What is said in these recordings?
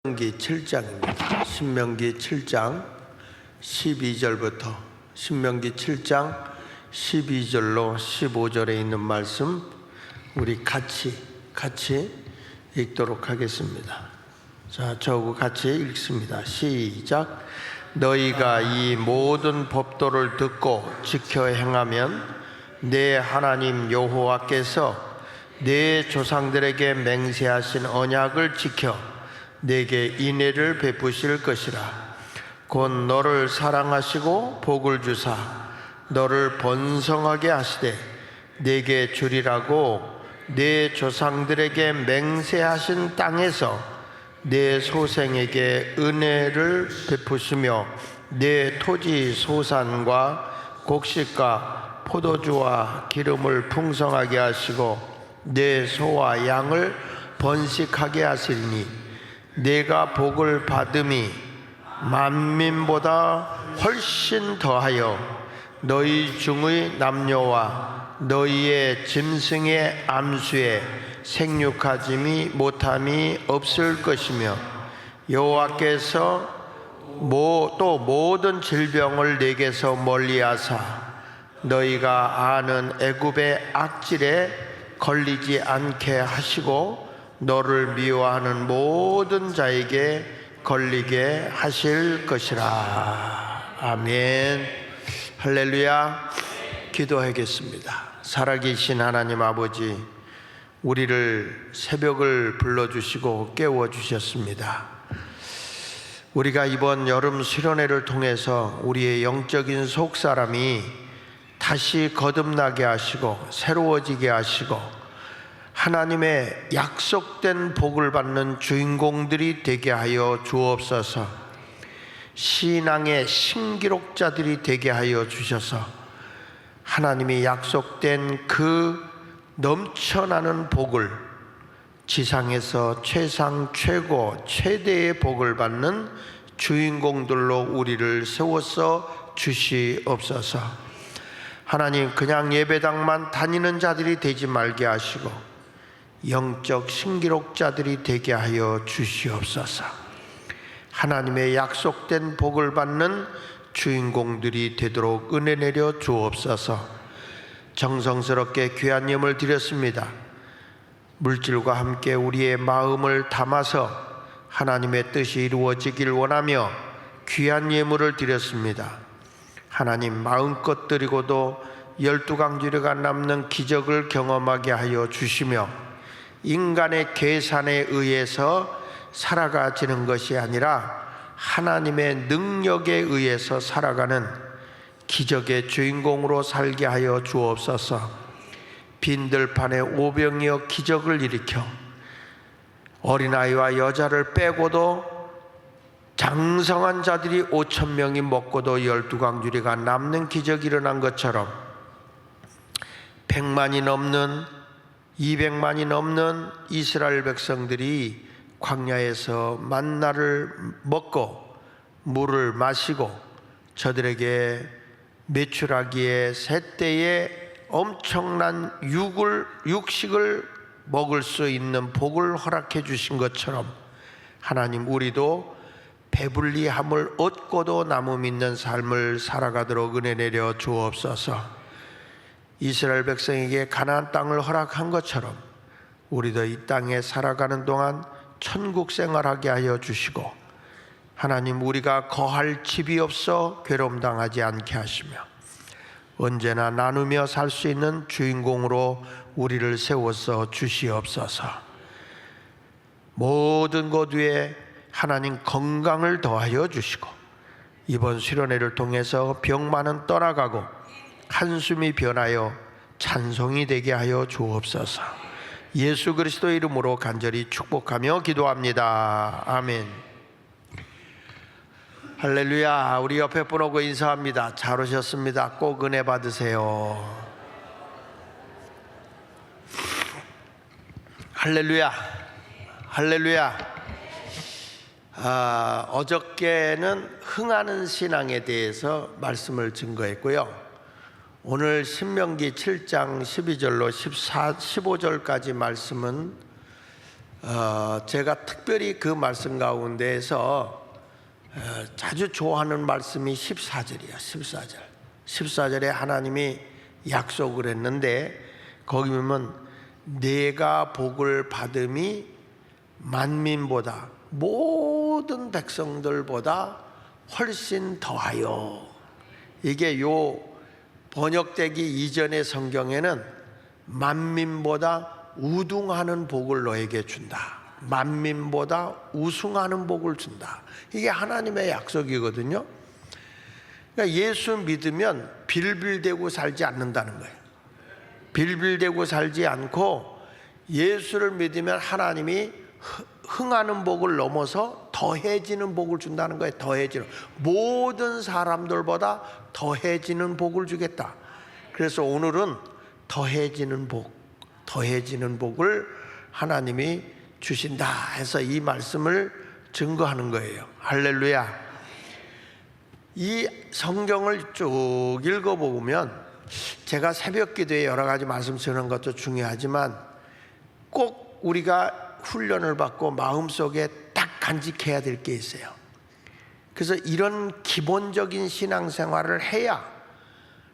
신명기 7장입니다. 신명기 7장 12절부터 신명기 7장 12절로 15절에 있는 말씀 우리 같이 읽도록 하겠습니다. 자, 저하고 같이 읽습니다. 시작. 너희가 이 모든 법도를 듣고 지켜 행하면 내 하나님 여호와께서 내 조상들에게 맹세하신 언약을 지켜 내게 인애를 베푸실 것이라. 곧 너를 사랑하시고 복을 주사 너를 번성하게 하시되 내게 주리라고 내 조상들에게 맹세하신 땅에서 내 소생에게 은혜를 베푸시며 내 토지 소산과 곡식과 포도주와 기름을 풍성하게 하시고 내 소와 양을 번식하게 하시리니 내가 복을 받음이 만민보다 훨씬 더하여 너희 중의 남녀와 너희의 짐승의 암수에 생육하짐이 못함이 없을 것이며 여호와께서 또 모든 질병을 내게서 멀리하사 너희가 아는 애굽의 악질에 걸리지 않게 하시고 너를 미워하는 모든 자에게 걸리게 하실 것이라. 아멘. 할렐루야. 기도하겠습니다. 살아계신 하나님 아버지, 우리를 새벽을 불러주시고 깨워주셨습니다. 우리가 이번 여름 수련회를 통해서 우리의 영적인 속사람이 다시 거듭나게 하시고 새로워지게 하시고 하나님의 약속된 복을 받는 주인공들이 되게 하여 주옵소서. 신앙의 신기록자들이 되게 하여 주셔서 하나님이 약속된 그 넘쳐나는 복을 지상에서 최상 최고 최대의 복을 받는 주인공들로 우리를 세워서 주시옵소서. 하나님, 그냥 예배당만 다니는 자들이 되지 말게 하시고 영적 신기록자들이 되게 하여 주시옵소서. 하나님의 약속된 복을 받는 주인공들이 되도록 은혜 내려 주옵소서. 정성스럽게 귀한 예물을 드렸습니다. 물질과 함께 우리의 마음을 담아서 하나님의 뜻이 이루어지길 원하며 귀한 예물을 드렸습니다. 하나님, 마음껏 드리고도 12강주리가 남는 기적을 경험하게 하여 주시며 인간의 계산에 의해서 살아가지는 것이 아니라 하나님의 능력에 의해서 살아가는 기적의 주인공으로 살게 하여 주옵소서. 빈들판에 오병이어 기적을 일으켜 어린아이와 여자를 빼고도 장성한 자들이 5,000명이 먹고도 12강주리가 남는 기적이 일어난 것처럼 100만이 넘는 200만이 넘는 이스라엘 백성들이 광야에서 만나를 먹고 물을 마시고 저들에게 메추라기의 새 때에 엄청난 육식을 먹을 수 있는 복을 허락해 주신 것처럼 하나님, 우리도 배불리함을 얻고도 나무 믿는 삶을 살아가도록 은혜 내려 주옵소서. 이스라엘 백성에게 가나안 땅을 허락한 것처럼 우리도 이 땅에 살아가는 동안 천국 생활하게 하여 주시고 하나님, 우리가 거할 집이 없어 괴로움 당하지 않게 하시며 언제나 나누며 살 수 있는 주인공으로 우리를 세워서 주시옵소서. 모든 것 위에 하나님 건강을 더하여 주시고 이번 수련회를 통해서 병만은 떠나가고 한숨이 변하여 찬송이 되게 하여 주옵소서. 예수 그리스도의 이름으로 간절히 축복하며 기도합니다. 아멘. 할렐루야. 우리 옆에 분 오고 인사합니다. 잘 오셨습니다. 꼭 은혜 받으세요. 할렐루야. 할렐루야. 어저께는 흥하는 신앙에 대해서 말씀을 증거했고요. 오늘 신명기 7장 12절로 15절까지 말씀은 제가 특별히 그 말씀 가운데에서 자주 좋아하는 말씀이 14절이에요. 14절. 14절에 하나님이 약속을 했는데 거기 보면 내가 복을 받음이 만민보다 모든 백성들보다 훨씬 더하여. 이게 요 번역되기 이전의 성경에는 만민보다 우등하는 복을 너에게 준다, 만민보다 우승하는 복을 준다. 이게 하나님의 약속이거든요. 그러니까 예수 믿으면 빌빌대고 살지 않는다는 거예요. 빌빌대고 살지 않고 예수를 믿으면 하나님이 흥하는 복을 넘어서 더해지는 복을 준다는 거예요. 더해지는, 모든 사람들보다 더해지는 복을 주겠다. 그래서 오늘은 더해지는 복, 더해지는 복을 하나님이 주신다 해서 이 말씀을 증거하는 거예요. 할렐루야. 이 성경을 쭉 읽어보면 제가 새벽 기도에 여러 가지 말씀 드리는 것도 중요하지만 꼭 우리가 훈련을 받고 마음속에 딱 간직해야 될 게 있어요. 그래서 이런 기본적인 신앙생활을 해야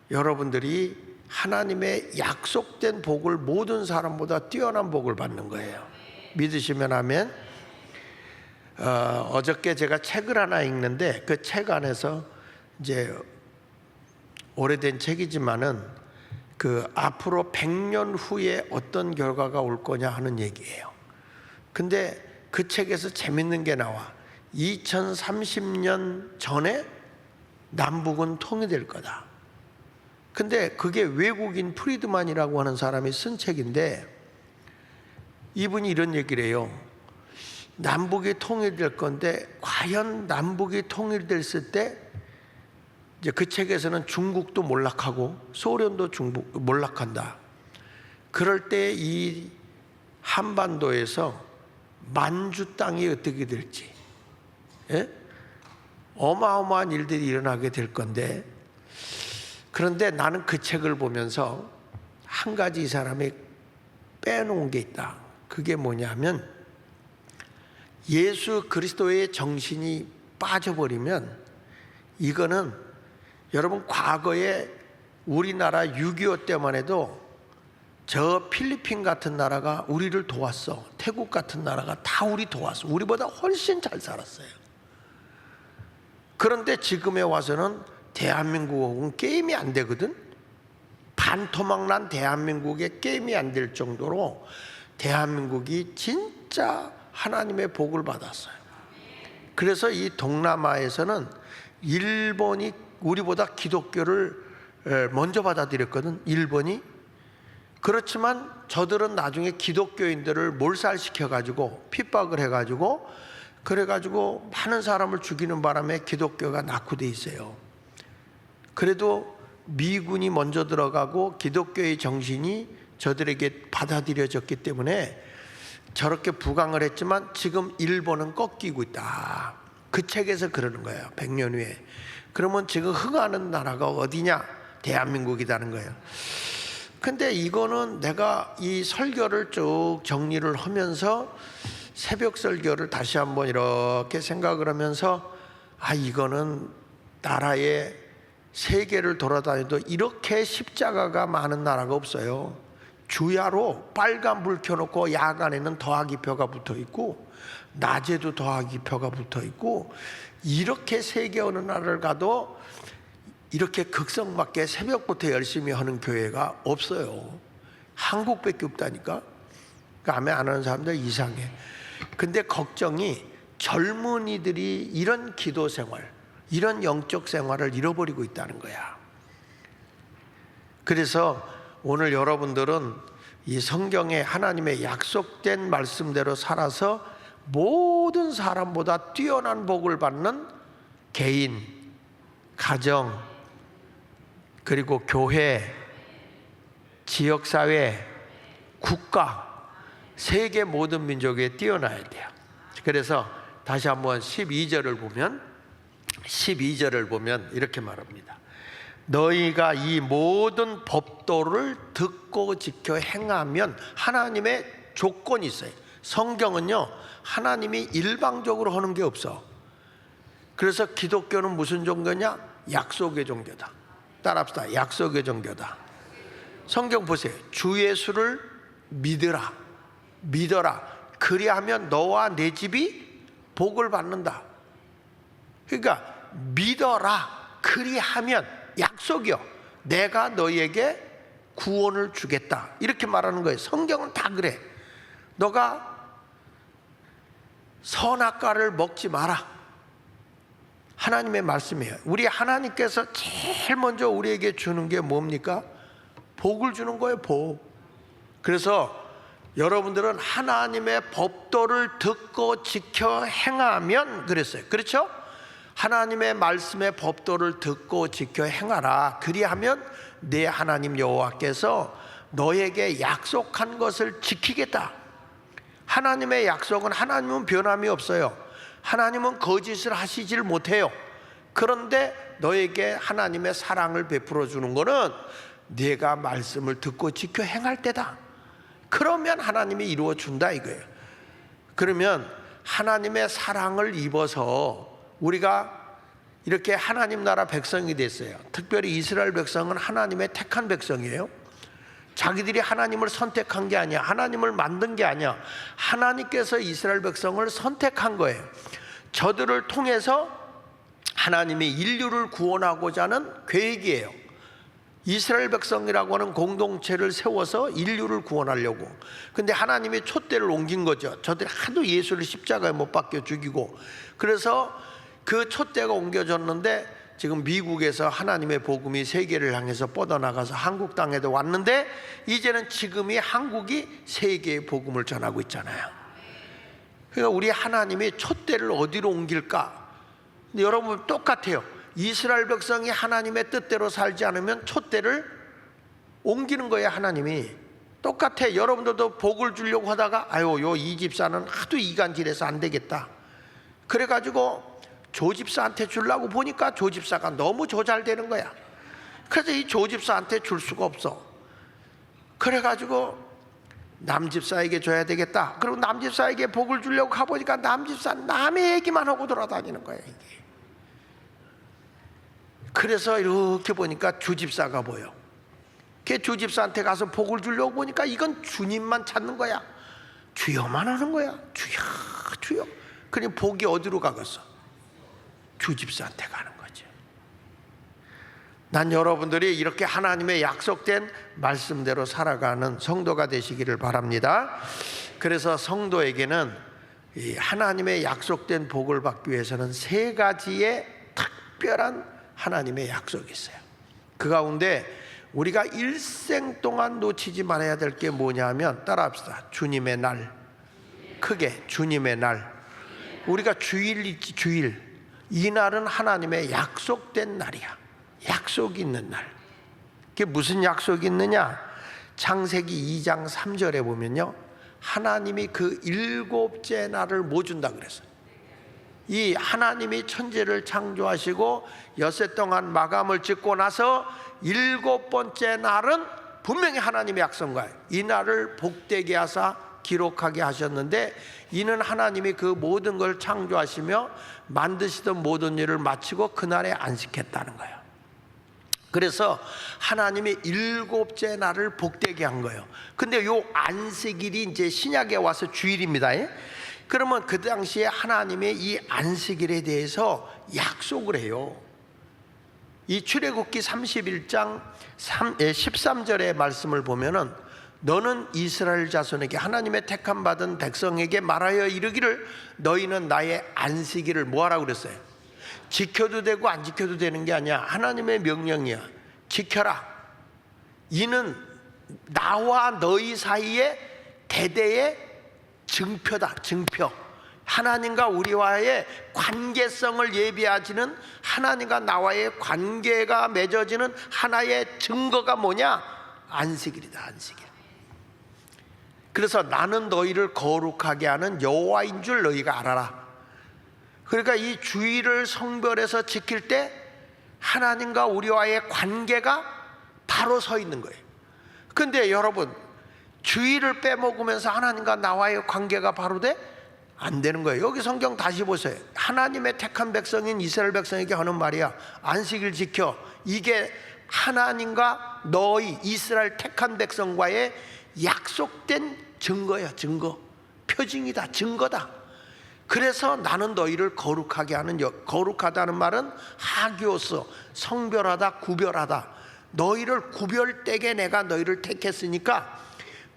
여러분들이 하나님의 약속된 복을 모든 사람보다 뛰어난 복을 받는 거예요. 믿으시면 아멘. 어저께 제가 책을 하나 읽는데 그 책 안에서 이제 오래된 책이지만은 그 앞으로 100년 후에 어떤 결과가 올 거냐 하는 얘기예요. 근데 그 책에서 재밌는 게 나와. 2030년 전에 남북은 통일될 거다. 근데 그게 외국인 프리드만이라고 하는 사람이 쓴 책인데 이분이 이런 얘기를 해요. 남북이 통일될 건데 과연 남북이 통일됐을 때 이제 그 책에서는 중국도 몰락하고 소련도 몰락한다. 그럴 때 이 한반도에서 만주 땅이 어떻게 될지, 어마어마한 일들이 일어나게 될 건데, 그런데 나는 그 책을 보면서 한 가지 이 사람이 빼놓은 게 있다. 그게 뭐냐면 예수 그리스도의 정신이 빠져버리면 이거는 여러분 과거에 우리나라 6.25 때만 해도 저 필리핀 같은 나라가 우리를 도왔어. 태국 같은 나라가 다 우리 도왔어. 우리보다 훨씬 잘 살았어요. 그런데 지금에 와서는 대한민국은 게임이 안 되거든. 반토막난 대한민국에 게임이 안 될 정도로 대한민국이 진짜 하나님의 복을 받았어요. 그래서 이 동남아에서는 일본이 우리보다 기독교를 먼저 받아들였거든. 일본이. 그렇지만 저들은 나중에 기독교인들을 몰살시켜가지고 핍박을 해가지고 그래가지고 많은 사람을 죽이는 바람에 기독교가 낙후돼 있어요. 그래도 미군이 먼저 들어가고 기독교의 정신이 저들에게 받아들여졌기 때문에 저렇게 부강을 했지만 지금 일본은 꺾이고 있다. 그 책에서 그러는 거예요. 100년 후에. 그러면 지금 흥하는 나라가 어디냐? 대한민국이라는 거예요. 근데 이거는 내가 이 설교를 쭉 정리를 하면서 새벽 설교를 다시 한번 이렇게 생각을 하면서 이거는 나라의 세계를 돌아다녀도 이렇게 십자가가 많은 나라가 없어요. 주야로 빨간 불 켜놓고 야간에는 더하기표가 붙어있고 낮에도 더하기표가 붙어있고 이렇게 세계 어느 나라를 가도 이렇게 극성맞게 새벽부터 열심히 하는 교회가 없어요. 한국밖에 없다니까. 아멘 안 하는 사람들 이상해. 근데 걱정이 젊은이들이 이런 기도 생활, 이런 영적 생활을 잃어버리고 있다는 거야. 그래서 오늘 여러분들은 이 성경에 하나님의 약속된 말씀대로 살아서 모든 사람보다 뛰어난 복을 받는 개인, 가정, 그리고 교회, 지역사회, 국가, 세계 모든 민족에 뛰어나야 돼요. 그래서 다시 한번 12절을 보면 이렇게 말합니다. 너희가 이 모든 법도를 듣고 지켜 행하면 하나님의 조건이 있어요. 성경은요, 하나님이 일방적으로 하는 게 없어. 그래서 기독교는 무슨 종교냐? 약속의 종교다. 따라합시다. 약속의 종교다. 성경 보세요. 주 예수를 믿어라. 그리하면 너와 내 집이 복을 받는다. 그러니까 믿어라. 그리하면 약속이요. 내가 너에게 구원을 주겠다. 이렇게 말하는 거예요. 성경은 다 그래. 너가 선악과를 먹지 마라. 하나님의 말씀이에요. 우리 하나님께서 제일 먼저 우리에게 주는 게 뭡니까? 복을 주는 거예요. 복. 그래서 여러분들은 하나님의 법도를 듣고 지켜 행하면 그랬어요. 그렇죠? 하나님의 말씀의 법도를 듣고 지켜 행하라. 그리하면 내 하나님 여호와께서 너에게 약속한 것을 지키겠다. 하나님의 약속은, 하나님은 변함이 없어요. 하나님은 거짓을 하시질 못해요. 그런데 너에게 하나님의 사랑을 베풀어 주는 것은 네가 말씀을 듣고 지켜 행할 때다. 그러면 하나님이 이루어 준다 이거예요. 그러면 하나님의 사랑을 입어서 우리가 이렇게 하나님 나라 백성이 됐어요. 특별히 이스라엘 백성은 하나님의 택한 백성이에요. 자기들이 하나님을 선택한 게 아니야. 하나님을 만든 게 아니야. 하나님께서 이스라엘 백성을 선택한 거예요. 저들을 통해서 하나님이 인류를 구원하고자 하는 계획이에요. 이스라엘 백성이라고 하는 공동체를 세워서 인류를 구원하려고. 근데 하나님이 촛대를 옮긴 거죠. 저들이 하도 예수를 십자가에 못 박혀 죽이고. 그래서 그 촛대가 옮겨졌는데 지금 미국에서 하나님의 복음이 세계를 향해서 뻗어나가서 한국 땅에도 왔는데, 이제는 지금이 한국이 세계의 복음을 전하고 있잖아요. 그러니까 우리 하나님이 촛대를 어디로 옮길까? 근데 여러분 똑같아요. 이스라엘 백성이 하나님의 뜻대로 살지 않으면 촛대를 옮기는 거예요. 하나님이 똑같아. 여러분들도 복을 주려고 하다가 아유, 이 집사는 하도 이간질해서 안 되겠다. 그래가지고 조집사한테 주려고 보니까 조집사가 너무 조잘되는 거야. 그래서 이 조집사한테 줄 수가 없어. 그래가지고 남집사에게 줘야 되겠다. 그리고 남집사에게 복을 주려고 가보니까 남집사 남의 얘기만 하고 돌아다니는 거야 이게. 그래서 이렇게 보니까 주집사가 보여. 그 주집사한테 가서 복을 주려고 보니까 이건 주님만 찾는 거야. 주여만 하는 거야. 주여. 그럼 복이 어디로 가겠어? 주집사한테 가는 거죠. 난 여러분들이 이렇게 하나님의 약속된 말씀대로 살아가는 성도가 되시기를 바랍니다. 그래서 성도에게는 이 하나님의 약속된 복을 받기 위해서는 세 가지의 특별한 하나님의 약속이 있어요. 그 가운데 우리가 일생 동안 놓치지 말아야 될 게 뭐냐면, 따라합시다. 주님의 날. 크게 주님의 날. 우리가 주일 있지, 주일. 이 날은 하나님의 약속된 날이야. 약속이 있는 날. 그게 무슨 약속이 있느냐? 창세기 2장 3절에 보면요, 하나님이 그 일곱째 날을 뭐 준다 그랬어요. 이 하나님이 천지를 창조하시고 엿새 동안 마감을 짓고 나서 일곱 번째 날은 분명히 하나님의 약속과예요. 이 날을 복되게 하사 기록하게 하셨는데, 이는 하나님이 그 모든 걸 창조하시며 만드시던 모든 일을 마치고 그날에 안식했다는 거예요. 그래서 하나님이 일곱째 날을 복되게 한 거예요. 근데 요 안식일이 이제 신약에 와서 주일입니다. 그러면 그 당시에 하나님이 이 안식일에 대해서 약속을 해요. 이 출애굽기 31장 13절의 말씀을 보면은, 너는 이스라엘 자손에게, 하나님의 택함 받은 백성에게 말하여 이르기를, 너희는 나의 안식일을 뭐하라고 그랬어요? 지켜도 되고 안 지켜도 되는 게 아니야. 하나님의 명령이야. 지켜라. 이는 나와 너희 사이에 대대의 증표다. 증표. 하나님과 우리와의 관계성을 예비하지는, 하나님과 나와의 관계가 맺어지는 하나의 증거가 뭐냐? 안식일이다. 안식일. 그래서 나는 너희를 거룩하게 하는 여호와인 줄 너희가 알아라. 그러니까 이 주일을 성별해서 지킬 때 하나님과 우리와의 관계가 바로 서 있는 거예요. 근데 여러분, 주일을 빼먹으면서 하나님과 나와의 관계가 바로 돼? 안 되는 거예요. 여기 성경 다시 보세요. 하나님의 택한 백성인 이스라엘 백성에게 하는 말이야. 안식일 지켜. 이게 하나님과 너희 이스라엘 택한 백성과의 약속된 증거야. 증거. 표징이다. 증거다. 그래서 나는 너희를 거룩하게 하는, 거룩하다는 말은 하기오스, 성별하다, 구별하다. 너희를 구별되게 내가 너희를 택했으니까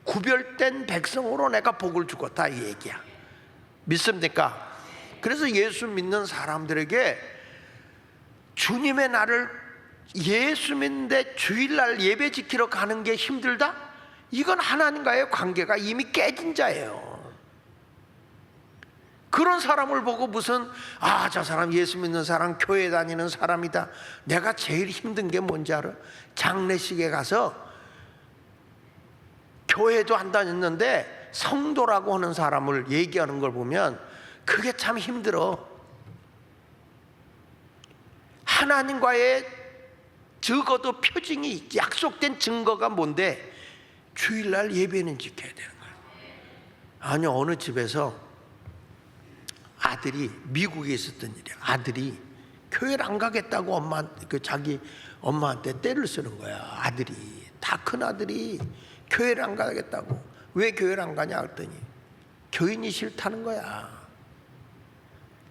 구별된 백성으로 내가 복을 주겠다, 이 얘기야. 믿습니까? 그래서 예수 믿는 사람들에게 주님의 날을, 예수 믿는데 주일날 예배 지키러 가는 게 힘들다? 이건 하나님과의 관계가 이미 깨진 자예요. 그런 사람을 보고 무슨 저 사람 예수 믿는 사람, 교회 다니는 사람이다. 내가 제일 힘든 게 뭔지 알아? 장례식에 가서 교회도 안 다녔는데 성도라고 하는 사람을 얘기하는 걸 보면 그게 참 힘들어. 하나님과의 적어도 표징이, 약속된 증거가 뭔데? 주일날 예배는 지켜야 되는 거야. 아니, 어느 집에서 아들이, 미국에 있었던 일이야. 아들이 교회를 안 가겠다고 자기 엄마한테 떼를 쓰는 거야. 아들이, 다 큰 아들이 교회를 안 가겠다고. 왜 교회를 안 가냐 했더니 교인이 싫다는 거야.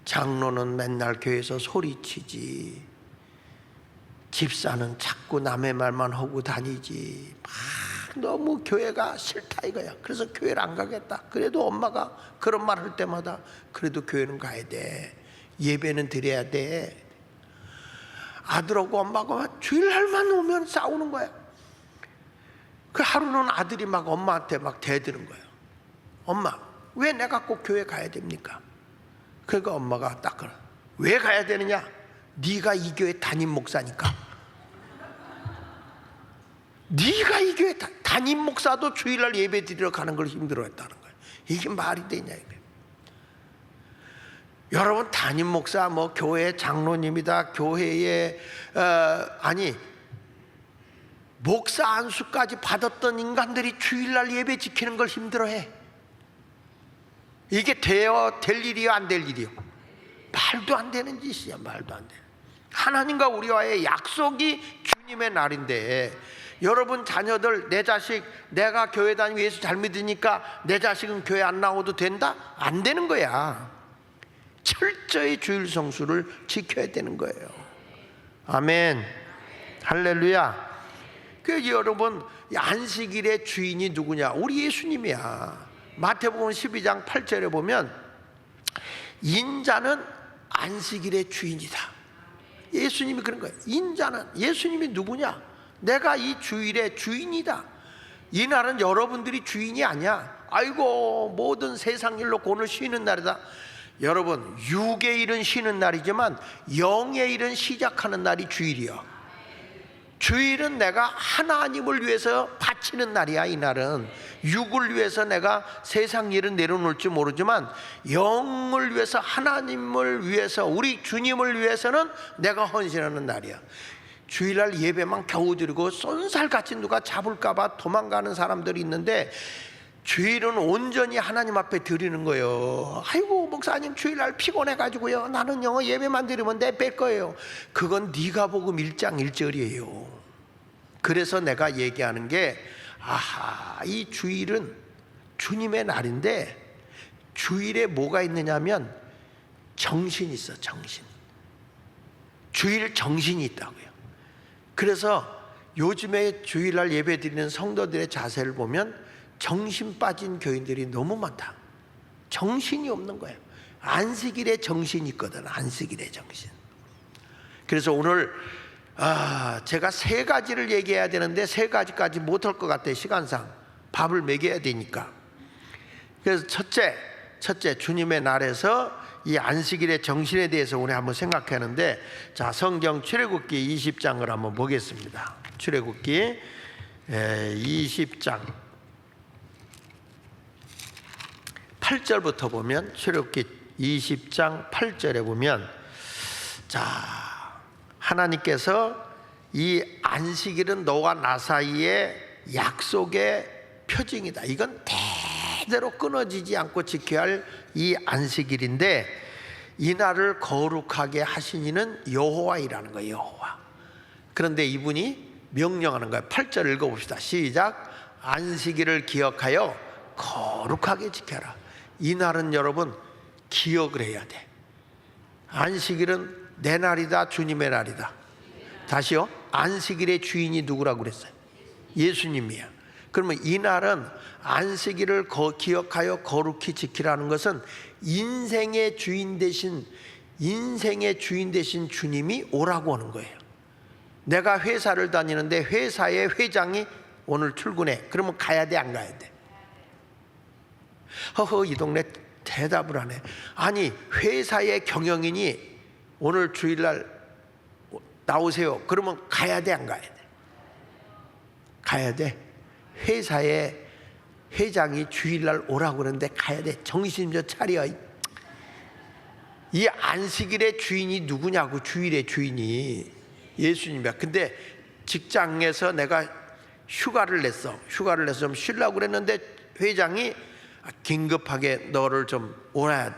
장로는 맨날 교회에서 소리치지, 집사는 자꾸 남의 말만 하고 다니지, 막 너무 교회가 싫다 이거야. 그래서 교회를 안 가겠다. 그래도 엄마가 그런 말 할 때마다 그래도 교회는 가야 돼, 예배는 드려야 돼. 아들하고 엄마가 주일날만 오면 싸우는 거야. 그 하루는 아들이 막 엄마한테 막 대드는 거예요. 엄마, 왜 내가 꼭 교회 가야 됩니까? 그러니까 엄마가 딱 그래. 왜 가야 되느냐? 네가 이 교회 담임 목사니까. 네가 이 교회 담임 목사도 주일날 예배 드리러 가는 걸 힘들어했다는 거예요. 이게 말이 되냐 이거예요. 여러분, 담임 목사, 뭐 교회 장로님이다, 교회에 목사 안수까지 받았던 인간들이 주일날 예배 지키는 걸 힘들어해. 이게 될 일이요, 안 될 일이요? 말도 안 되는 짓이야. 말도 안 돼. 하나님과 우리와의 약속이 주님의 날인데, 여러분 자녀들, 내 자식, 내가 교회 다니고 예수 잘 믿으니까 내 자식은 교회 안 나오도 된다? 안 되는 거야. 철저히 주일 성수를 지켜야 되는 거예요. 아멘. 할렐루야. 그래서 여러분, 안식일의 주인이 누구냐? 우리 예수님이야. 마태복음 12장 8절에 보면 인자는 안식일의 주인이다. 예수님이 그런 거예요. 인자는, 예수님이 누구냐? 내가 이 주일의 주인이다. 이 날은 여러분들이 주인이 아니야. 아이고, 모든 세상 일로 오늘 쉬는 날이다. 여러분, 육의 일은 쉬는 날이지만 영의 일은 시작하는 날이 주일이야. 주일은 내가 하나님을 위해서 바치는 날이야. 이 날은 육을 위해서 내가 세상 일은 내려놓을지 모르지만 영을 위해서, 하나님을 위해서, 우리 주님을 위해서는 내가 헌신하는 날이야. 주일날 예배만 겨우 드리고 쏜살같이 누가 잡을까봐 도망가는 사람들이 있는데, 주일은 온전히 하나님 앞에 드리는 거예요. 아이고, 목사님 주일날 피곤해가지고요, 나는요 예배만 드리면 내 뺄 거예요. 그건 네가 복음 1장 1절이에요. 그래서 내가 얘기하는 게, 이 주일은 주님의 날인데 주일에 뭐가 있느냐면 정신이 있어. 정신. 주일 정신이 있다고요. 그래서 요즘에 주일날 예배 드리는 성도들의 자세를 보면 정신 빠진 교인들이 너무 많다. 정신이 없는 거예요. 안식일에 정신이 있거든. 안식일에 정신. 그래서 오늘 제가 3가지를 얘기해야 되는데 3가지까지 못할 것 같아요. 시간상 밥을 먹여야 되니까. 그래서 첫째 주님의 날에서 이 안식일의 정신에 대해서 오늘 한번 생각하는데, 자, 성경 출애굽기 20장을 한번 보겠습니다. 출애굽기 20장 8절부터 보면, 출애굽기 20장 8절에 보면, 자, 하나님께서 이 안식일은 너와 나 사이의 약속의 표징이다. 이건 대대로 끊어지지 않고 지켜야 할 이 안식일인데, 이날을 거룩하게 하신 이는 여호와이라는 거예요. 여호와. 그런데 이분이 명령하는 거예요. 8절 읽어봅시다. 시작. 안식일을 기억하여 거룩하게 지켜라. 이날은 여러분 기억을 해야 돼. 안식일은 내 날이다, 주님의 날이다. 다시요. 안식일의 주인이 누구라고 그랬어요? 예수님이야. 그러면 이 날은 안식일을 기억하여 거룩히 지키라는 것은 인생의 주인 되신 주님이 오라고 하는 거예요. 내가 회사를 다니는데 회사의 회장이 오늘 출근해. 그러면 가야 돼, 안 가야 돼? 허허, 이 동네 대답을 하네. 아니, 회사의 경영인이 오늘 주일날 나오세요. 그러면 가야 돼, 안 가야 돼? 가야 돼. 회사의 회장이 주일날 오라고 그러는데 가야 돼. 정신 좀 차려. 이 안식일의 주인이 누구냐고. 주일의 주인이 예수님이야. 근데 직장에서 내가 휴가를 냈어. 휴가를 내서 좀 쉬려고 그랬는데 회장이 긴급하게 너를 좀 오라.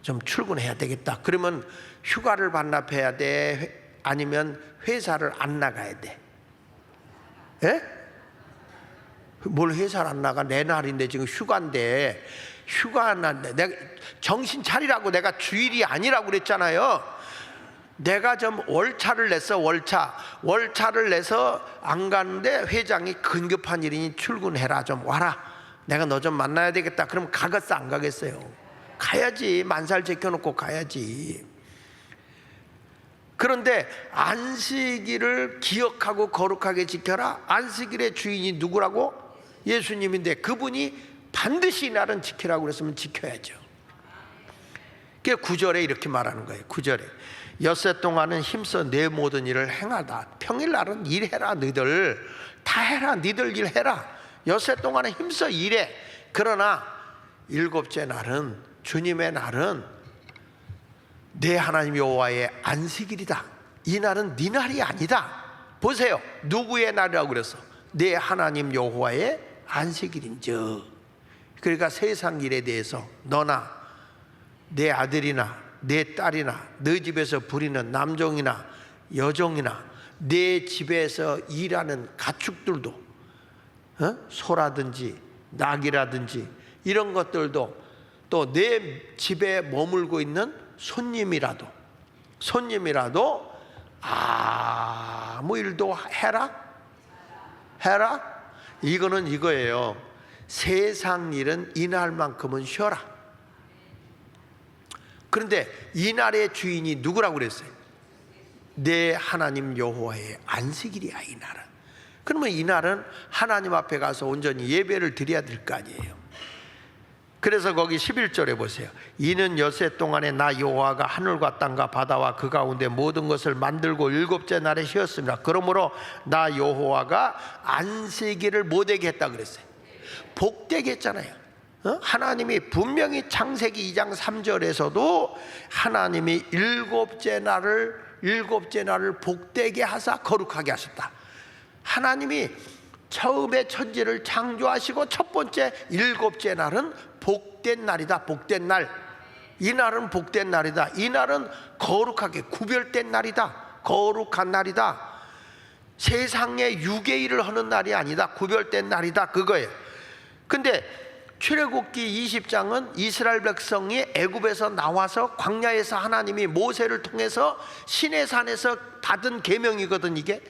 좀 출근해야 되겠다. 그러면 휴가를 반납해야 돼? 아니면 회사를 안 나가야 돼? 예? 뭘 회사를 안 나가? 내 날인데 지금 휴가인데. 휴가 안 났네. 내가 정신 차리라고. 내가 주일이 아니라고 그랬잖아요. 내가 좀 월차를 냈어. 월차를 내서 안 가는데 회장이 긴급한 일이니 출근해라. 좀 와라. 내가 너 좀 만나야 되겠다. 그럼 가겠어, 안 가겠어요? 가야지. 만살 제껴놓고 가야지. 그런데 안식일을 기억하고 거룩하게 지켜라. 안식일의 주인이 누구라고? 예수님인데 그분이 반드시 이 날은 지키라고 그랬으면 지켜야죠. 그게 9절에 이렇게 말하는 거예요. 9절에 엿새 동안은 힘써 내 모든 일을 행하다. 평일날은 일해라. 너희들 다 해라. 너희들 일해라. 엿새 동안은 힘써 일해. 그러나 일곱째 날은, 주님의 날은 내 하나님 여호와의 안식일이다. 이 날은 네 날이 아니다. 보세요. 누구의 날이라고 그랬어? 내 하나님 여호와의 안식일인즉. 그러니까 세상 일에 대해서 너나 내 아들이나 내 딸이나 너희 집에서 부리는 남종이나 여종이나 내 집에서 일하는 가축들도, 소라든지 낙이라든지 이런 것들도, 또 내 집에 머물고 있는 손님이라도 아무 일도 해라. 이거는 이거예요. 세상 일은 이날만큼은 쉬어라. 그런데 이날의 주인이 누구라고 그랬어요? 내 하나님 여호와의 안식일이야. 이 날은. 그러면 이 날은 하나님 앞에 가서 온전히 예배를 드려야 될 거 아니에요. 그래서 거기 11절에 보세요. 이는 엿새 동안에 나 여호와가 하늘과 땅과 바다와 그 가운데 모든 것을 만들고 일곱째 날에 쉬었습니다. 그러므로 나 여호와가 안식일을 못되게 했다 그랬어요. 복되게 했잖아요. 하나님이 분명히 창세기 2장 3절에서도 하나님이 일곱째 날을 복되게 하사 거룩하게 하셨다. 하나님이 처음에 천지를 창조하시고 첫 번째 일곱째 날은 복된 날이다. 복된 날. 이 날은 복된 날이다. 이 날은 거룩하게 구별된 날이다. 거룩한 날이다. 세상에 육의 일을 하는 날이 아니다. 구별된 날이다. 그거예요. 근데 출애굽기 20장은 이스라엘 백성이 애굽에서 나와서 광야에서 하나님이 모세를 통해서 시내산에서 받은 계명이거든. 이게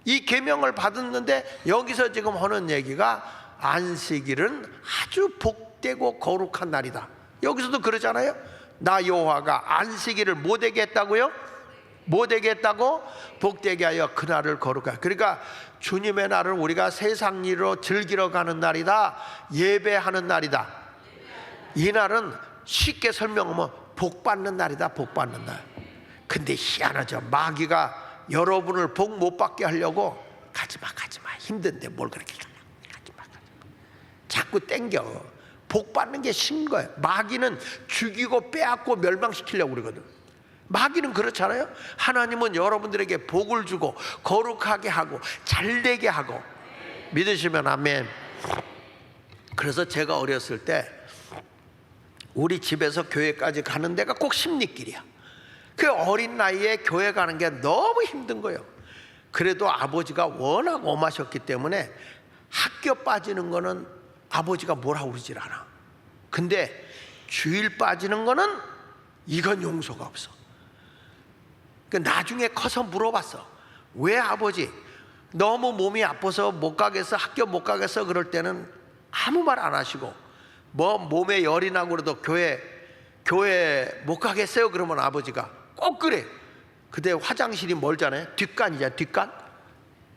이 계명을 받았는데 여기서 지금 하는 얘기가 안식일은 아주 복되고 거룩한 날이다. 여기서도 그러잖아요. 나 여호와가 안식일을 못되게 했다고요? 못되게 했다고? 복되게 하여 그날을 거룩하게. 그러니까 주님의 날은 우리가 세상 일로 즐기러 가는 날이다. 예배하는 날이다. 이 날은 쉽게 설명하면 복받는 날이다. 복받는 날. 근데 희한하죠. 마귀가 여러분을 복 못 받게 하려고 가지마 힘든데 뭘 그렇게 가지마 자꾸 땡겨. 복 받는 게 쉬운 거예요. 마귀는 죽이고 빼앗고 멸망시키려고 그러거든. 마귀는 그렇잖아요. 하나님은 여러분들에게 복을 주고 거룩하게 하고 잘되게 하고 믿으시면 아멘. 그래서 제가 어렸을 때 우리 집에서 교회까지 가는 데가 꼭 십리길이야. 그 어린 나이에 교회 가는 게 너무 힘든 거예요. 그래도 아버지가 워낙 엄하셨기 때문에 학교 빠지는 거는 아버지가 뭐라고 그러질 않아. 근데 주일 빠지는 거는 이건 용서가 없어. 그 나중에 커서 물어봤어. 왜 아버지 너무 몸이 아파서 못 가겠어, 학교 못 가겠어 그럴 때는 아무 말 안 하시고, 뭐 몸에 열이 나고 그래도 교회 못 가겠어요 그러면 아버지가 꼭 그래. 근데 화장실이 멀잖아요. 뒷간이잖아요.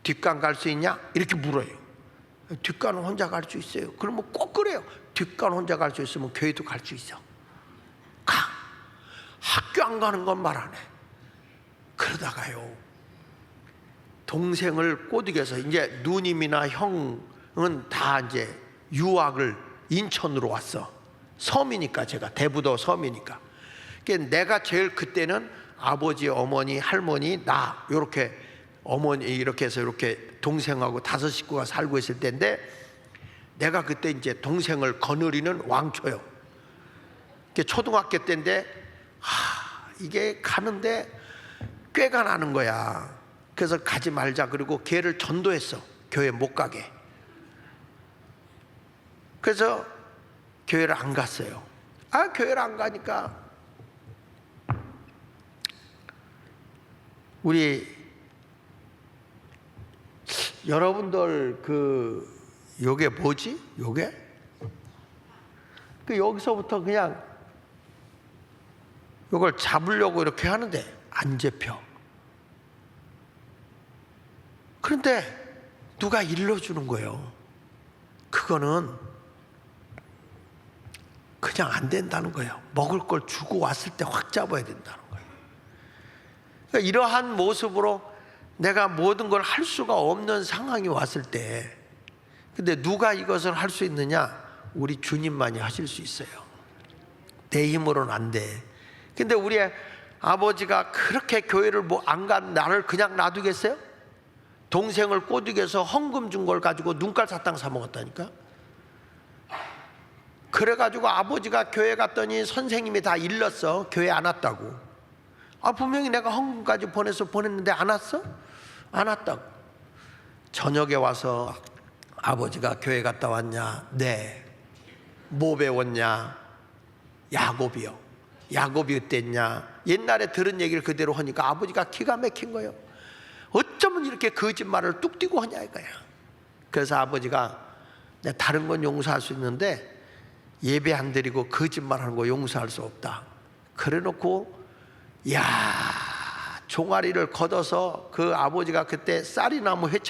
뒷간 갈 수 있냐 이렇게 물어요. 뒷간은 혼자 갈 수 있어요. 그러면 꼭 그래요. 뒷간 혼자 갈 수 있으면 교회도 갈 수 있어. 가. 학교 안 가는 건 말 안 해. 그러다가요, 동생을 꼬드겨서, 이제 누님이나 형은 다 이제 유학을 인천으로 왔어. 섬이니까, 제가 대부도 섬이니까. 그러니까 내가 제일 그때는 아버지, 어머니, 할머니, 나 이렇게 어머니 이렇게 해서 이렇게 동생하고 5 식구가 살고 있을 때인데, 내가 그때 이제 동생을 거느리는 왕초요. 초등학교 때인데 이게 가는데 꾀가 나는 거야. 그래서 가지 말자 그러고 걔를 전도했어. 교회 못 가게. 그래서 교회를 안 갔어요. 교회를 안 가니까 우리 여러분들 요게 뭐지? 요게? 여기서부터 그냥 요걸 잡으려고 이렇게 하는데 안 잡혀. 그런데 누가 일러주는 거예요. 그거는 그냥 안 된다는 거예요. 먹을 걸 주고 왔을 때 확 잡아야 된다는 거예요. 그러니까 이러한 모습으로 내가 모든 걸 할 수가 없는 상황이 왔을 때, 근데 누가 이것을 할 수 있느냐? 우리 주님만이 하실 수 있어요. 내 힘으로는 안 돼. 근데 우리 아버지가 그렇게 교회를 안 간 나를 그냥 놔두겠어요? 동생을 꼬드겨서 헌금 준 걸 가지고 눈깔 사탕 사 먹었다니까. 그래가지고 아버지가 교회 갔더니 선생님이 다 일렀어. 교회 안 왔다고. 분명히 내가 헌금까지 보냈는데 안 왔어? 안 왔다고. 저녁에 와서 아버지가 교회 갔다 왔냐? 네. 뭐 배웠냐? 야곱이요. 야곱이 어땠냐? 옛날에 들은 얘기를 그대로 하니까 아버지가 기가 막힌 거예요. 어쩌면 이렇게 거짓말을 뚝 띄고 하냐 이거야. 그래서 아버지가 내가 다른 건 용서할 수 있는데 예배 안 드리고 거짓말하는 거 용서할 수 없다. 그래놓고 종아리를 걷어서 그 아버지가 그때 쌀이나무를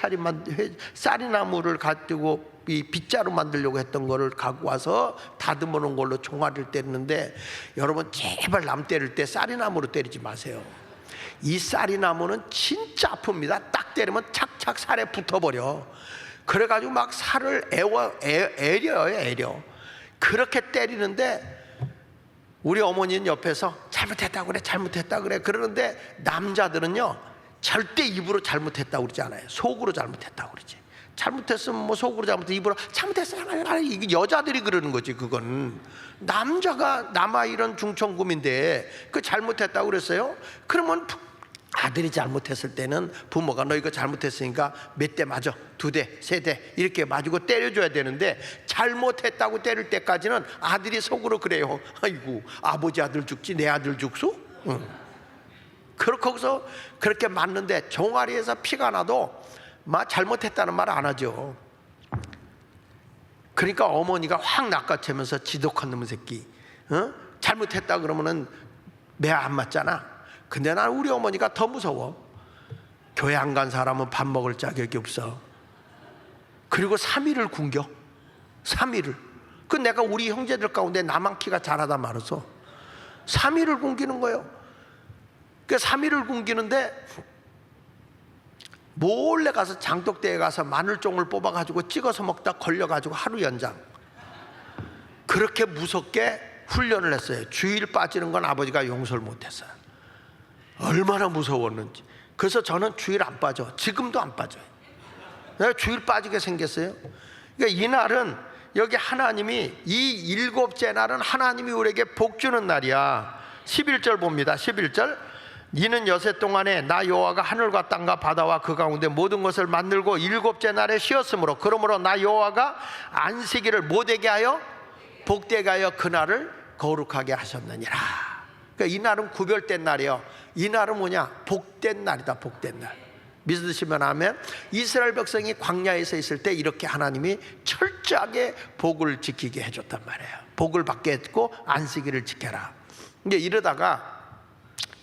가지고 이 빗자루 만들려고 했던 거를 갖고 와서 다듬어 놓은 걸로 종아리를 때리는데, 여러분 제발 남 때릴 때 쌀이나무로 때리지 마세요. 이 쌀이나무는 진짜 아픕니다. 딱 때리면 착착 살에 붙어버려. 그래가지고 막 살을 애려요. 그렇게 때리는데 우리 어머니는 옆에서 잘못했다고 그래 그러는데, 남자들은요 절대 입으로 잘못했다고 그러지 않아요. 속으로 잘못했다고 그러지. 잘못했으면 뭐 속으로 잘못해, 입으로 잘못했어. 이게 여자들이 그러는 거지. 그건 남자가 남아 이런 중천금인데 그 잘못했다고 그랬어요? 그러면 아들이 잘못했을 때는 부모가 너 이거 잘못했으니까 몇 대 맞아, 2대, 3대 이렇게 맞고 때려줘야 되는데, 잘못했다고 때릴 때까지는 아들이 속으로 그래요. 아이고 아버지 아들 죽지 내 아들 죽소? 거기서 그렇게 맞는데 종아리에서 피가 나도 막 잘못했다는 말 안 하죠. 그러니까 어머니가 확 낚아채면서 지독한 놈의 새끼, 잘못했다 그러면은 매 안 맞잖아. 근데 난 우리 어머니가 더 무서워. 교회 안 간 사람은 밥 먹을 자격이 없어. 그리고 3일을 굶겨. 3일을. 그 내가 우리 형제들 가운데 나만 키가 작아다 말아서 3일을 굶기는 거예요. 그 3일을 굶기는데 몰래 가서 장독대에 가서 마늘종을 뽑아가지고 찍어서 먹다 걸려가지고 하루 연장. 그렇게 무섭게 훈련을 했어요. 주일 빠지는 건 아버지가 용서를 못했어요. 얼마나 무서웠는지. 그래서 저는 주일 안 빠져. 지금도 안 빠져요. 내가 주일 빠지게 생겼어요. 그러니까 이 날은 여기 하나님이 이 일곱째 날은 하나님이 우리에게 복 주는 날이야. 11절 봅니다. 11절. 이는 여세 동안에 나 여호와가 하늘과 땅과 바다와 그 가운데 모든 것을 만들고 일곱째 날에 쉬었으므로 그러므로 나 여호와가 안식일을 못되게 하여 복되게 하여 그날을 거룩하게 하셨느니라. 그러니까 이 날은 구별된 날이에요. 이 날은 뭐냐? 복된 날이다. 복된 날. 믿으시면 아멘. 이스라엘 백성이 광야에서 있을 때 이렇게 하나님이 철저하게 복을 지키게 해줬단 말이에요. 복을 받게 했고 안식일을 지켜라. 이제 이러다가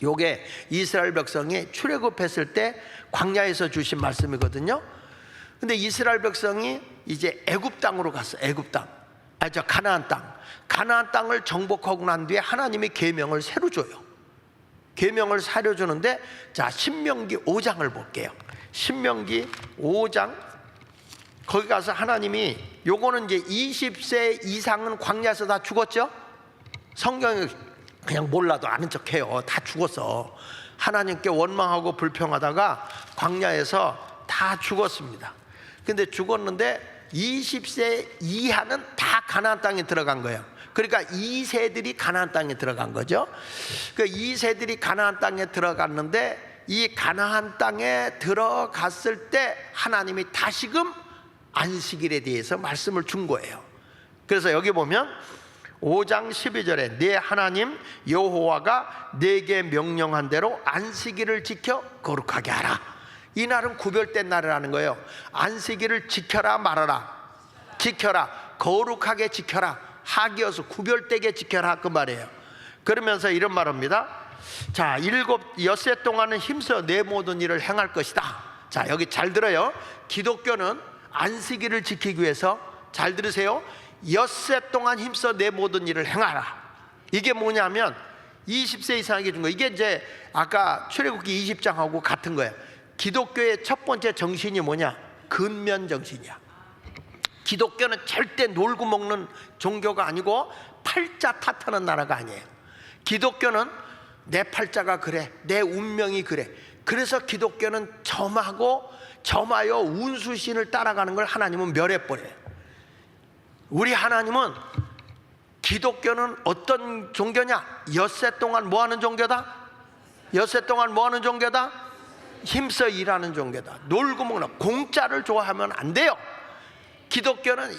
요게 이스라엘 백성이 출애굽했을 때 광야에서 주신 말씀이거든요. 근데 이스라엘 백성이 이제 애굽 땅으로 갔어. 애굽 땅. 가나안 땅. 가나안 땅을 정복하고 난 뒤에 하나님이 계명을 새로 줘요. 계명을 새로 주는데, 자, 신명기 5장을 볼게요. 신명기 5장. 거기 가서 하나님이, 요거는 이제 20세 이상은 광야에서 다 죽었죠. 성경에 그냥 몰라도 아는 척해요. 다 죽었어. 하나님께 원망하고 불평하다가 광야에서 다 죽었습니다. 근데 죽었는데 20세 이하는 다 가나안 땅에 들어간 거예요. 그러니까 2세들이 가나안 땅에 들어간 거죠. 그 2세들이 가나안 땅에 들어갔는데, 이 가나안 땅에 들어갔을 때 하나님이 다시금 안식일에 대해서 말씀을 준 거예요. 그래서 여기 보면 5장 12절에 내 하나님 여호와가 내게 명령한 대로 안식일을 지켜 거룩하게 하라. 이 날은 구별된 날이라는 거예요. 안식일을 지켜라 말아라. 지켜라. 거룩하게 지켜라. 하기여서 구별되게 지켜라 그 말이에요. 그러면서 이런 말합니다. 자, 엿새 동안은 힘써 내 모든 일을 행할 것이다. 자, 여기 잘 들어요. 기독교는 안식일을 지키기 위해서, 잘 들으세요, 엿새 동안 힘써 내 모든 일을 행하라. 이게 뭐냐면 20세 이상에게 준 거. 이게 이제 아까 출애굽기 20장하고 같은 거예요. 기독교의 첫 번째 정신이 뭐냐? 근면 정신이야. 기독교는 절대 놀고 먹는 종교가 아니고 팔자 탓하는 나라가 아니에요. 기독교는 내 팔자가 그래, 내 운명이 그래. 그래서 기독교는 점하여 운수신을 따라가는 걸 하나님은 멸해버려요. 우리 하나님은, 기독교는 어떤 종교냐? 엿새 동안 뭐하는 종교다? 엿새 동안 뭐하는 종교다? 힘써 일하는 종교다. 놀고 먹는, 공짜를 좋아하면 안 돼요. 기독교는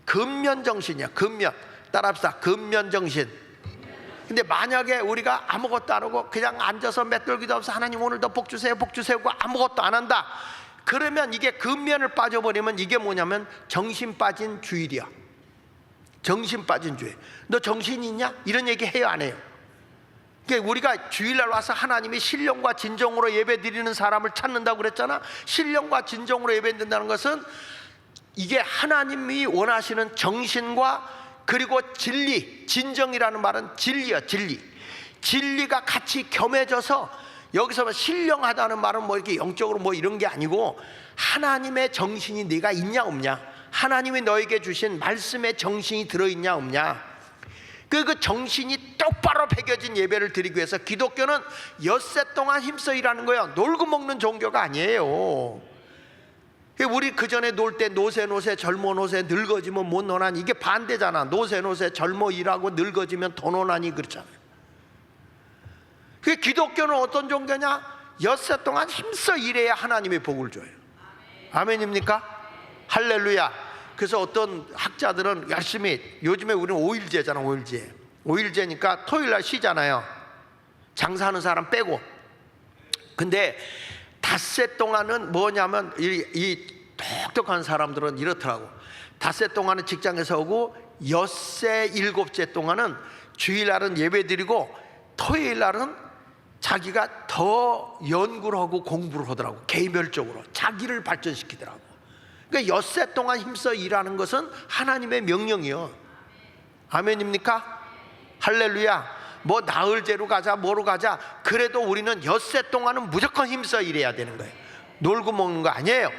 근면정신이야. 근면. 따라합시다. 근면정신. 근데 만약에 우리가 아무것도 안 하고 그냥 앉아서 맷돌기도 없어 하나님 오늘도 복 주세요 복 주세요 하고 아무것도 안 한다, 그러면 이게 근면을 빠져버리면 이게 뭐냐면 정신 빠진 주일이야. 정신 빠진 주일. 너 정신이 있냐? 이런 얘기 해요 안 해요? 그러니까 우리가 주일날 와서 하나님이 신령과 진정으로 예배 드리는 사람을 찾는다고 그랬잖아. 신령과 진정으로 예배 드린다는 것은 이게 하나님이 원하시는 정신과, 그리고 진리, 진정이라는 말은 진리야. 진리가 같이 겸해져서, 여기서 뭐 신령하다는 말은 뭐 이렇게 영적으로 뭐 이런 게 아니고, 하나님의 정신이 네가 있냐 없냐, 하나님이 너에게 주신 말씀의 정신이 들어있냐 없냐, 그 정신이 똑바로 배겨진 예배를 드리기 위해서 기독교는 엿새 동안 힘써 일하는 거예요. 놀고 먹는 종교가 아니에요. 우리 그 전에 놀 때 노세 젊어 노세 늙어지면 못 노나니, 이게 반대잖아. 노세 젊어 일하고 늙어지면 더 노나니, 그렇잖아요. 그 기독교는 어떤 종교냐? 엿새 동안 힘써 일해야 하나님의 복을 줘요. 아멘입니까? 할렐루야. 그래서 어떤 학자들은 열심히, 요즘에 우리는 5일제잖아. 5일제니까 토요일날 쉬잖아요. 장사하는 사람 빼고. 근데 닷새 동안은 뭐냐면, 이 똑똑한 사람들은 이렇더라고. 닷새 동안은 직장에서 오고, 엿새 일곱째 동안은 주일날은 예배드리고, 토요일날은 자기가 더 연구를 하고 공부를 하더라고. 개별적으로 자기를 발전시키더라고. 그러니까 엿새 동안 힘써 일하는 것은 하나님의 명령이요. 아멘입니까? 할렐루야. 뭐 나흘제로 가자 뭐로 가자, 그래도 우리는 엿새 동안은 무조건 힘써 일해야 되는 거예요. 놀고 먹는 거 아니에요.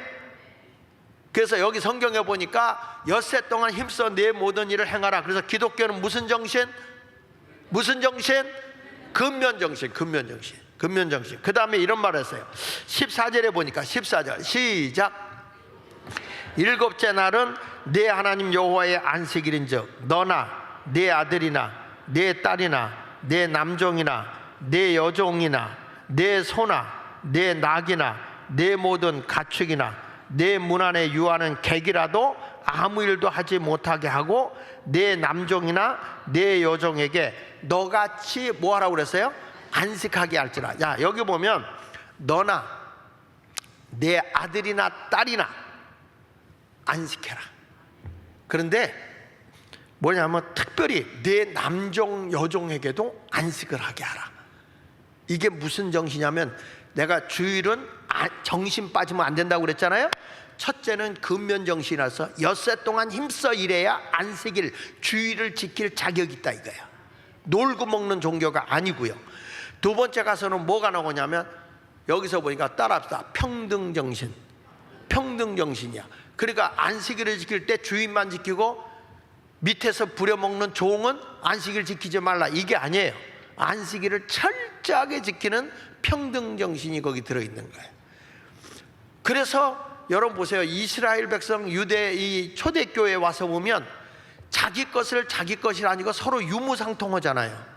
그래서 여기 성경에 보니까 엿새 동안 힘써 내 모든 일을 행하라. 그래서 기독교는 무슨 정신? 근면정신. 그 다음에 이런 말을 했어요. 14절에 보니까, 14절 시작. 일곱째 날은 내 하나님 여호와의 안식일인즉 너나 내 아들이나 내 딸이나 내 남종이나 내 여종이나 내 소나 내 낙이나 내 모든 가축이나 내 문 안에 유하는 객이라도 아무 일도 하지 못하게 하고 내 남종이나 내 여종에게 너같이 뭐 하라고 그랬어요? 안식하게 할지라. 야, 여기 보면 너나 내 아들이나 딸이나 안식해라. 그런데 뭐냐면 특별히 내 남종 여종에게도 안식을 하게 하라. 이게 무슨 정신이냐면, 내가 주일은 정신 빠지면 안 된다고 그랬잖아요. 첫째는 근면 정신이라서 엿새 동안 힘써 일해야 안식일 주일을 지킬 자격이 있다 이거야. 놀고 먹는 종교가 아니고요. 두 번째 가서는 뭐가 나오냐면, 여기서 보니까 따라합시다. 평등 정신. 평등 정신이야. 그러니까 안식일을 지킬 때 주인만 지키고 밑에서 부려먹는 종은 안식일 지키지 말라, 이게 아니에요. 안식일을 철저하게 지키는 평등 정신이 거기 들어있는 거예요. 그래서 여러분 보세요. 이스라엘 백성 유대 이 초대교회에 와서 보면 자기 것을 자기 것이 아니고 서로 유무상통하잖아요.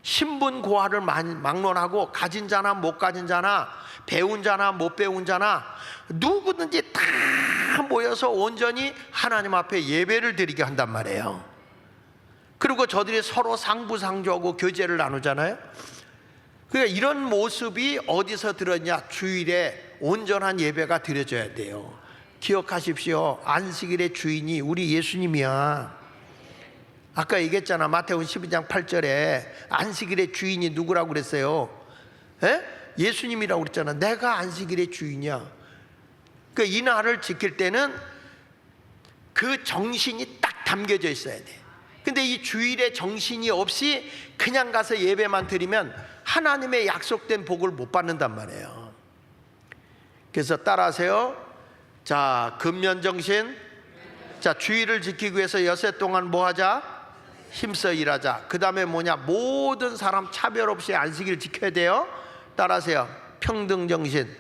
신분 고하를 막론하고 가진 자나 못 가진 자나 배운 자나 못 배운 자나 누구든지 다 모여서 온전히 하나님 앞에 예배를 드리게 한단 말이에요. 그리고 저들이 서로 상부상조하고 교제를 나누잖아요. 그러니까 이런 모습이 어디서 들었냐? 주일에 온전한 예배가 드려져야 돼요. 기억하십시오. 안식일의 주인이 우리 예수님이야. 아까 얘기했잖아. 마태복음 12장 8절에 안식일의 주인이 누구라고 그랬어요? 예수님이라고 그랬잖아. 내가 안식일의 주인이야. 그러니까 이 날을 지킬 때는 그 정신이 딱 담겨져 있어야 돼. 근데 이 주일의 정신이 없이 그냥 가서 예배만 드리면 하나님의 약속된 복을 못 받는단 말이에요. 그래서 따라하세요. 자, 근면정신. 자, 주일을 지키기 위해서 엿새 동안 뭐 하자? 힘써 일하자. 그 다음에 뭐냐? 모든 사람 차별 없이 안식일 지켜야 돼요. 따라하세요. 평등정신.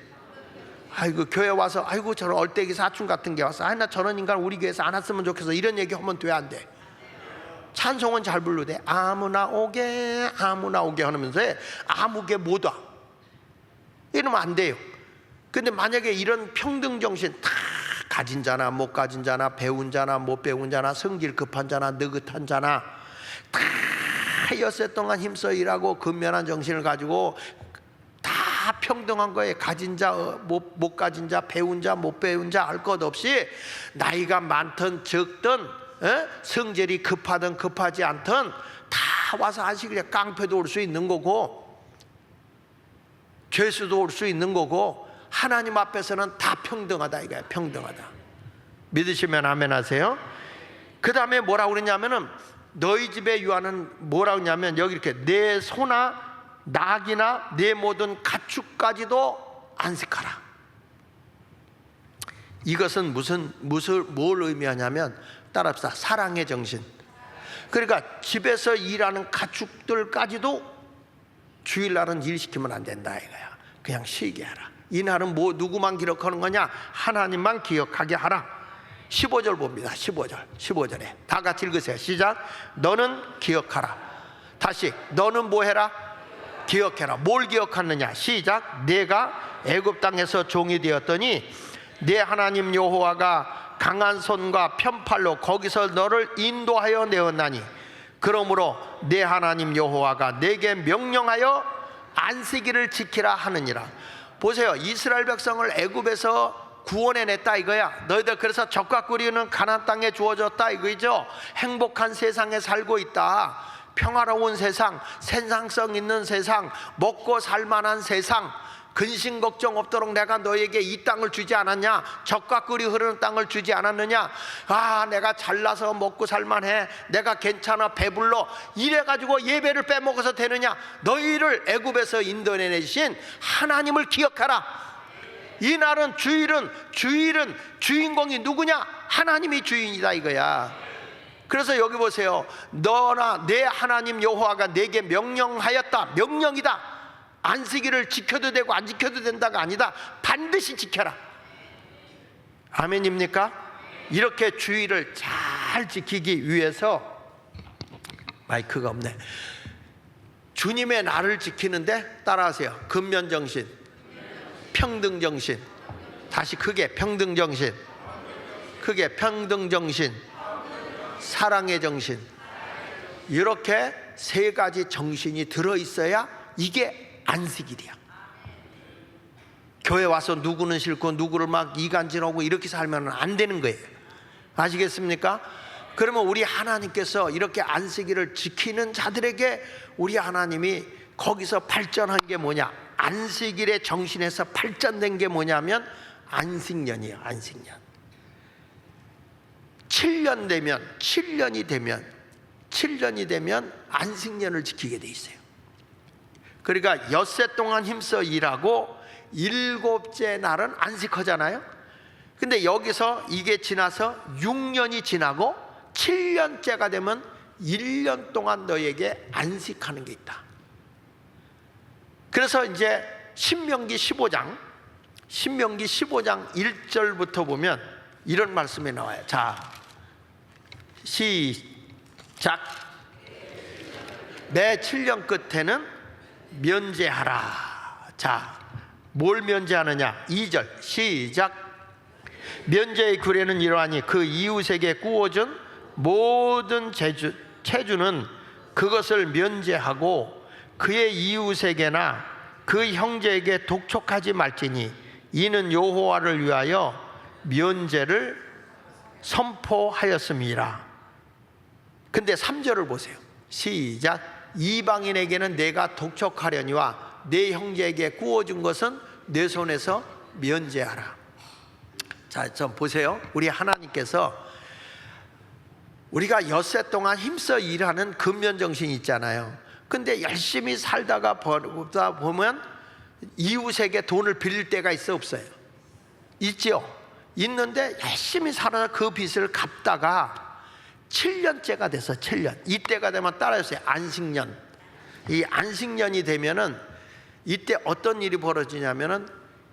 아이고, 교회 와서 아이고 저런 얼떼기 사춘 같은 게 와서 나 저런 인간 우리 교회에서 안 왔으면 좋겠어, 이런 얘기 하면 돼, 안 돼? 찬송은 잘 불러도 돼. 아무나 오게 아무나 오게 하면서 아무게 못 와, 이러면 안 돼요. 근데 만약에 이런 평등정신, 다 가진 자나 못 가진 자나 배운 자나 못 배운 자나 성질 급한 자나 느긋한 자나 다 엿새 동안 힘써 일하고 근면한 정신을 가지고 다 평등한 거에 가진 자 못 가진 자 배운 자 못 배운 자 알 것 없이 나이가 많든 적든 성질이 급하든 급하지 않든 다 와서 안식일에 깡패도 올 수 있는 거고 죄수도 올 수 있는 거고 하나님 앞에서는 다 평등하다 이거야. 평등하다. 믿으시면 아멘 하세요. 그 다음에 뭐라고 그러냐면은 너희 집에 유하는 뭐라고 그러냐면 여기 이렇게 내 소나 낙이나 내 모든 가축까지도 안식하라. 이것은 뭘 의미하냐면 따라합시다. 사랑의 정신. 그러니까 집에서 일하는 가축들까지도 주일날은 일시키면 안 된다 이거야. 그냥 쉬게 하라. 이 날은 뭐 누구만 기억하는 거냐? 하나님만 기억하게 하라. 15절 봅니다. 15절에 다 같이 읽으세요. 시작. 너는 기억하라. 다시 너는 뭐 해라? 기억해라. 뭘 기억하느냐? 시작. 내가 애굽 땅에서 종이 되었더니 내 하나님 여호와가 강한 손과 편팔로 거기서 너를 인도하여 내었나니 그러므로 내 하나님 여호와가 내게 명령하여 안식일을 지키라 하느니라. 보세요. 이스라엘 백성을 애굽에서 구원해냈다 이거야. 너희들 그래서 적과 꿀이는 가나안 땅에 주어졌다 이거죠. 행복한 세상에 살고 있다. 평화로운 세상, 생산성 있는 세상, 먹고 살만한 세상, 근심 걱정 없도록 내가 너에게 이 땅을 주지 않았냐? 적과 꿀이 흐르는 땅을 주지 않았느냐? 아, 내가 잘나서 먹고 살만해, 내가 괜찮아, 배불러, 이래가지고 예배를 빼먹어서 되느냐? 너희를 애굽에서 인도해내신 하나님을 기억하라. 이 날은 주일은 주인공이 누구냐? 하나님이 주인이다 이거야. 그래서 여기 보세요. 너나 내 하나님 여호와가 내게 명령하였다. 명령이다. 안식일을 지켜도 되고 안 지켜도 된다가 아니다. 반드시 지켜라. 아멘입니까? 이렇게 주의를 잘 지키기 위해서, 마이크가 없네. 주님의 나를 지키는데 따라하세요. 근면정신, 평등정신. 다시 크게 평등정신, 크게 평등정신, 사랑의 정신. 이렇게 세 가지 정신이 들어있어야 이게 안식일이야. 교회 와서 누구는 싫고 누구를 막 이간질하고 이렇게 살면 안 되는 거예요. 아시겠습니까? 그러면 우리 하나님께서 이렇게 안식일을 지키는 자들에게 우리 하나님이 거기서 발전한 게 뭐냐? 안식일의 정신에서 발전된 게 뭐냐면 안식년이에요. 안식년. 7년이 되면 안식년을 지키게 돼 있어요. 그러니까 엿새 동안 힘써 일하고 일곱째 날은 안식하잖아요. 근데 여기서 이게 지나서 6년이 지나고 7년째가 되면 1년 동안 너에게 안식하는 게 있다. 그래서 이제 신명기 15장 1절부터 보면 이런 말씀이 나와요. 자, 시작. 매 7년 끝에는 면제하라. 자, 뭘 면제하느냐? 2절 시작. 면제의 규례는 이러하니 그 이웃에게 구워준 모든 체주는 그것을 면제하고 그의 이웃에게나 그 형제에게 독촉하지 말지니 이는 여호와를 위하여 면제를 선포하였음이라. 근데 3절을 보세요. 시작. 이방인에게는 내가 독촉하려니와 내 형제에게 구워준 것은 내 손에서 면제하라. 자, 좀 보세요. 우리 하나님께서 우리가 엿새 동안 힘써 일하는 근면정신이 있잖아요. 근데 열심히 살다가 벌다 보면 이웃에게 돈을 빌릴 때가 있어, 없어요? 있죠. 있는데 열심히 살아서 그 빚을 갚다가 7년째가 돼서 7년, 이때가 되면 따라하세요. 안식년. 이 안식년이 되면은 이때 어떤 일이 벌어지냐면은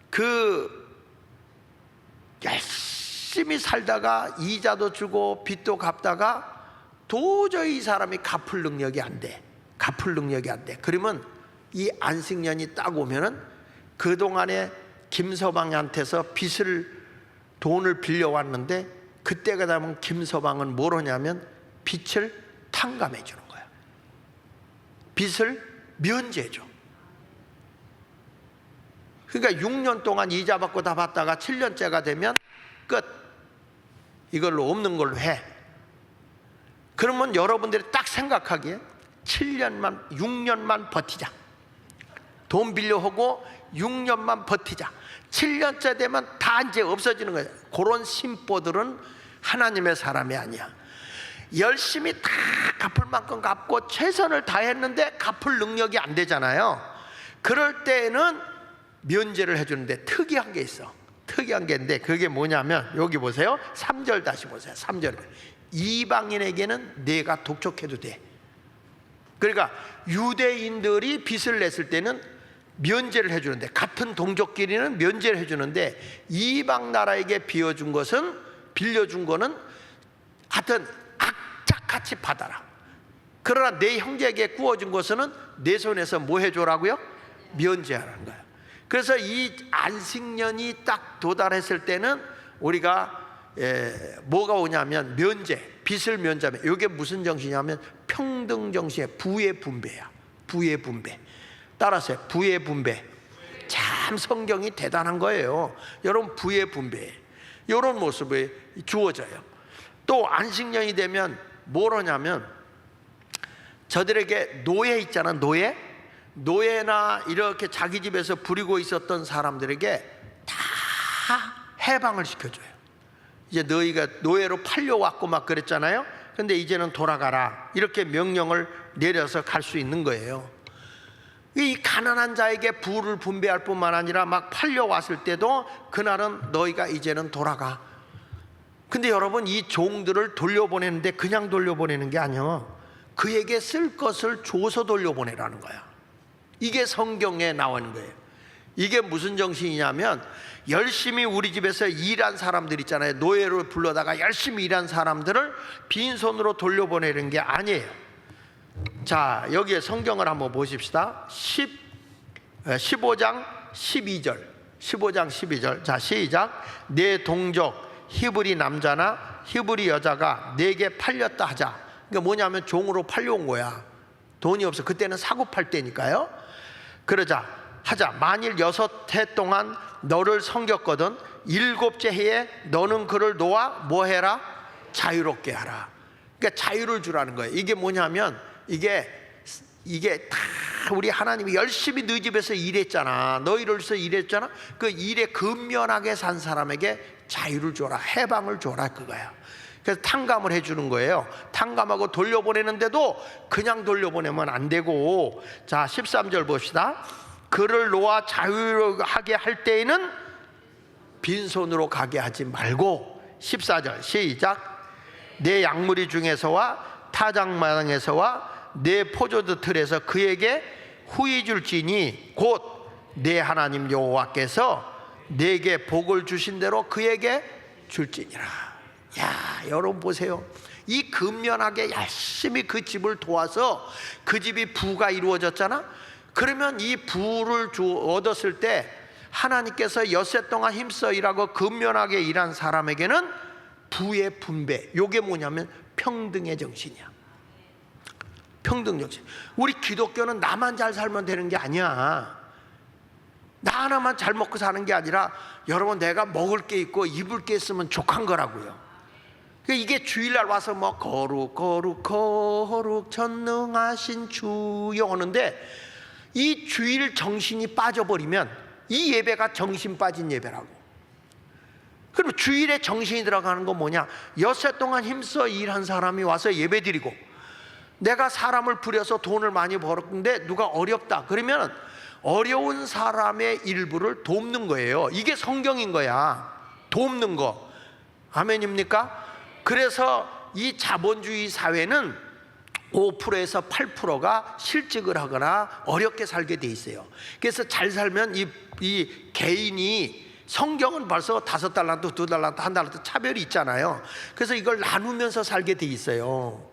그 열심히 살다가 이자도 주고 빚도 갚다가 도저히 이 사람이 갚을 능력이 안 돼. 그러면 이 안식년이 딱 오면은 그동안에 김서방한테서 돈을 빌려왔는데 그때가 되면 김서방은 뭘 하냐면 빚을 탕감해 주는 거야. 빚을 면제해 줘. 그러니까 6년 동안 이자 받고 다 받다가 7년째가 되면 끝. 이걸로 없는 걸로 해. 그러면 여러분들이 딱 생각하기에 6년만 버티자. 돈 빌려오고 6년만 버티자. 7년째 되면 다 이제 없어지는 거예요. 그런 심보들은 하나님의 사람이 아니야. 열심히 다 갚을 만큼 갚고 최선을 다했는데 갚을 능력이 안 되잖아요. 그럴 때는 면제를 해주는데 특이한 게 있어. 특이한 게 있는데 그게 뭐냐면 여기 보세요. 3절 다시 보세요. 3절. 이방인에게는 내가 독촉해도 돼. 그러니까 유대인들이 빚을 냈을 때는 면제를 해주는데, 같은 동족끼리는 면제를 해주는데 이방 나라에게 빌려준 거는 하여튼 악착같이 받아라. 그러나 내 형제에게 구워준 것은 내 손에서 뭐 해줘라고요? 면제하라는 거예요. 그래서 이 안식년이 딱 도달했을 때는 우리가 뭐가 오냐면 면제, 빚을 면제하면, 이게 무슨 정신이냐면 평등정신의 부의 분배야. 부의 분배. 따라서 부의 분배. 참 성경이 대단한 거예요. 여러분, 부의 분배, 이런 모습이 주어져요. 또 안식년이 되면 뭘 하냐면 저들에게 노예 있잖아. 노예나 이렇게 자기 집에서 부리고 있었던 사람들에게 다 해방을 시켜줘요. 이제 너희가 노예로 팔려왔고 막 그랬잖아요. 근데 이제는 돌아가라, 이렇게 명령을 내려서 갈 수 있는 거예요. 이 가난한 자에게 부를 분배할 뿐만 아니라 막 팔려왔을 때도 그날은 너희가 이제는 돌아가. 근데 여러분, 이 종들을 돌려보내는데 그냥 돌려보내는 게 아니에요. 그에게 쓸 것을 줘서 돌려보내라는 거야. 이게 성경에 나오는 거예요. 이게 무슨 정신이냐면 열심히 우리 집에서 일한 사람들 있잖아요. 노예로 불러다가 열심히 일한 사람들을 빈손으로 돌려보내는 게 아니에요. 자, 여기에 성경을 한번 보십시다. 15장 12절 15장 12절. 자, 시작. 내 동족 히브리 남자나 히브리 여자가 내게 팔렸다 하자. 그러니까 뭐냐면 종으로 팔려온 거야. 돈이 없어. 그때는 사고 팔 때니까요. 그러자 하자. 만일 6해 동안 너를 섬겼거든 7째 해에 너는 그를 놓아 뭐 해라? 자유롭게 하라. 그러니까 자유를 주라는 거예요. 이게 뭐냐면 이게 다 우리 하나님이 열심히 너희 집에서 일했잖아. 너희를 위해서 일했잖아. 그 일에 근면하게 산 사람에게 자유를 줘라, 해방을 줘라, 그거야. 그래서 탕감을 해주는 거예요. 탕감하고 돌려보내는데도 그냥 돌려보내면 안 되고, 자 13절 봅시다. 그를 놓아 자유하게 할 때에는 빈손으로 가게 하지 말고. 14절 시작. 내 양무리 중에서와 타작마당에서와 내 포도주 틀에서 그에게 후히 줄지니 곧 내 하나님 여호와께서 내게 복을 주신 대로 그에게 줄지니라. 야, 여러분 보세요. 이 근면하게 열심히 그 집을 도와서 그 집이 부가 이루어졌잖아. 그러면 이 부를 얻었을 때 하나님께서 6해 동안 힘써 일하고 근면하게 일한 사람에게는 부의 분배. 이게 뭐냐면 평등의 정신이야. 평등 정신. 우리 기독교는 나만 잘 살면 되는 게 아니야. 나 하나만 잘 먹고 사는 게 아니라 여러분 내가 먹을 게 있고 입을 게 있으면 족한 거라고요. 이게 주일날 와서 뭐 거룩 거룩 거룩 전능하신 주여 하는데 이 주일 정신이 빠져버리면 이 예배가 정신 빠진 예배라고. 그럼 주일에 정신이 들어가는 건 뭐냐? 6해 동안 힘써 일한 사람이 와서 예배 드리고 내가 사람을 부려서 돈을 많이 벌었는데 누가 어렵다 그러면 어려운 사람의 일부를 돕는 거예요. 이게 성경인 거야. 돕는 거. 아멘입니까? 그래서 이 자본주의 사회는 5%에서 8%가 실직을 하거나 어렵게 살게 돼 있어요. 그래서 잘 살면 이 개인이, 성경은 벌써 5달란트, 2달란트, 1달란트 차별이 있잖아요. 그래서 이걸 나누면서 살게 돼 있어요.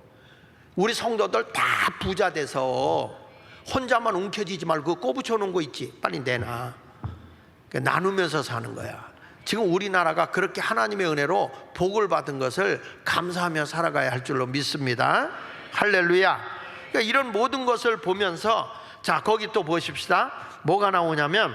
우리 성도들 다 부자 돼서 혼자만 움켜쥐지 말고 꼬부쳐 놓은 거 있지, 빨리 내놔. 나누면서 사는 거야. 지금 우리나라가 그렇게 하나님의 은혜로 복을 받은 것을 감사하며 살아가야 할 줄로 믿습니다. 할렐루야. 그러니까 이런 모든 것을 보면서, 자 거기 또 보십시다. 뭐가 나오냐면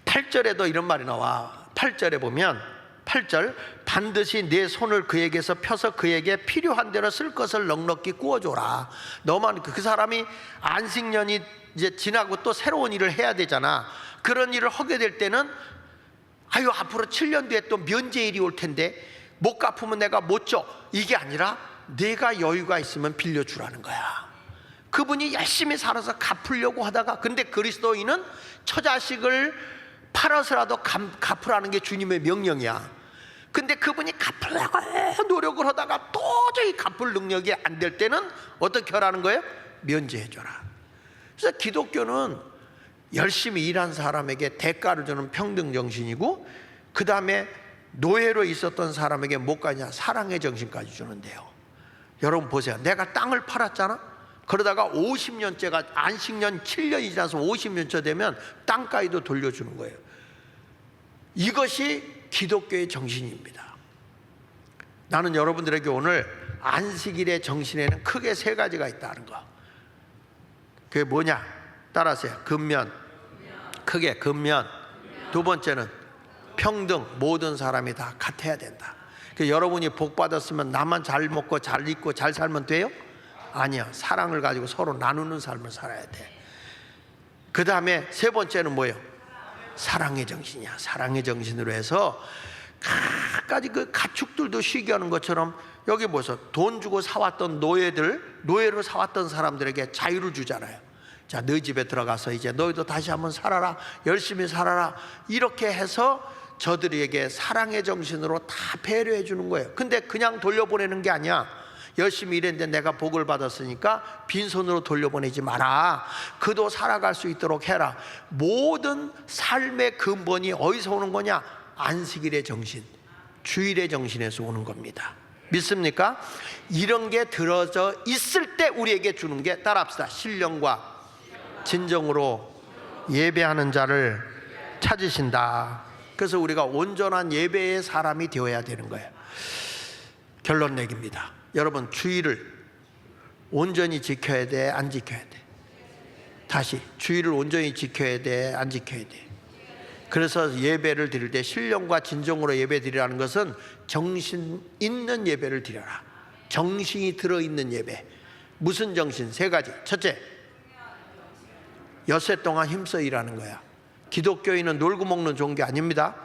8절에도 이런 말이 나와. 8절에 보면 8절, 반드시 내 손을 그에게서 펴서 그에게 필요한 대로 쓸 것을 넉넉히 구워줘라. 너만, 그 사람이 안식년이 이제 지나고 또 새로운 일을 해야 되잖아. 그런 일을 하게 될 때는 아유 앞으로 7년 뒤에 또 면제일이 올 텐데 못 갚으면 내가 못 줘, 이게 아니라 내가 여유가 있으면 빌려주라는 거야. 그분이 열심히 살아서 갚으려고 하다가, 근데 그리스도인은 처자식을 팔아서라도 갚으라는 게 주님의 명령이야. 근데 그분이 갚으려고 노력을 하다가 도저히 갚을 능력이 안 될 때는 어떻게 하라는 거예요? 면제해줘라. 그래서 기독교는 열심히 일한 사람에게 대가를 주는 평등 정신이고, 그 다음에 노예로 있었던 사람에게 못 가냐? 사랑의 정신까지 주는데요. 여러분 보세요. 내가 땅을 팔았잖아. 그러다가 50년째가 안식년 7년이 지나서 50년째 되면 땅까지도 돌려주는 거예요. 이것이 기독교의 정신입니다. 나는 여러분들에게 오늘 안식일의 정신에는 크게 3가지가 있다는 거. 그게 뭐냐? 따라하세요. 근면. 크게 근면. 두 번째는 평등. 모든 사람이 다 같아야 된다. 여러분이 복 받았으면 나만 잘 먹고 잘 입고 잘 살면 돼요? 아니야. 사랑을 가지고 서로 나누는 삶을 살아야 돼. 그 다음에 3번째는 뭐예요? 사랑의 정신이야. 사랑의 정신으로 해서 각가지 그 가축들도 쉬게 하는 것처럼 여기 보세요. 돈 주고 사왔던 노예로 사왔던 사람들에게 자유를 주잖아요. 자, 너희 집에 들어가서 이제 너희도 다시 한번 살아라, 열심히 살아라, 이렇게 해서 저들에게 사랑의 정신으로 다 배려해 주는 거예요. 근데 그냥 돌려보내는 게 아니야. 열심히 일했는데 내가 복을 받았으니까 빈손으로 돌려보내지 마라. 그도 살아갈 수 있도록 해라. 모든 삶의 근본이 어디서 오는 거냐? 안식일의 정신, 주일의 정신에서 오는 겁니다. 믿습니까? 이런 게 들어져 있을 때 우리에게 주는 게, 따라합시다, 신령과 진정으로 예배하는 자를 찾으신다. 그래서 우리가 온전한 예배의 사람이 되어야 되는 거예요. 결론 내깁니다. 여러분, 주일을 온전히 지켜야 돼, 안 지켜야 돼? 다시, 주일을 온전히 지켜야 돼, 안 지켜야 돼? 그래서 예배를 드릴 때 신령과 진정으로 예배 드리라는 것은 정신 있는 예배를 드려라. 정신이 들어있는 예배. 무슨 정신? 세 가지. 첫째, 엿새 동안 힘써 일하는 거야. 기독교인은 놀고 먹는 종교 아닙니다.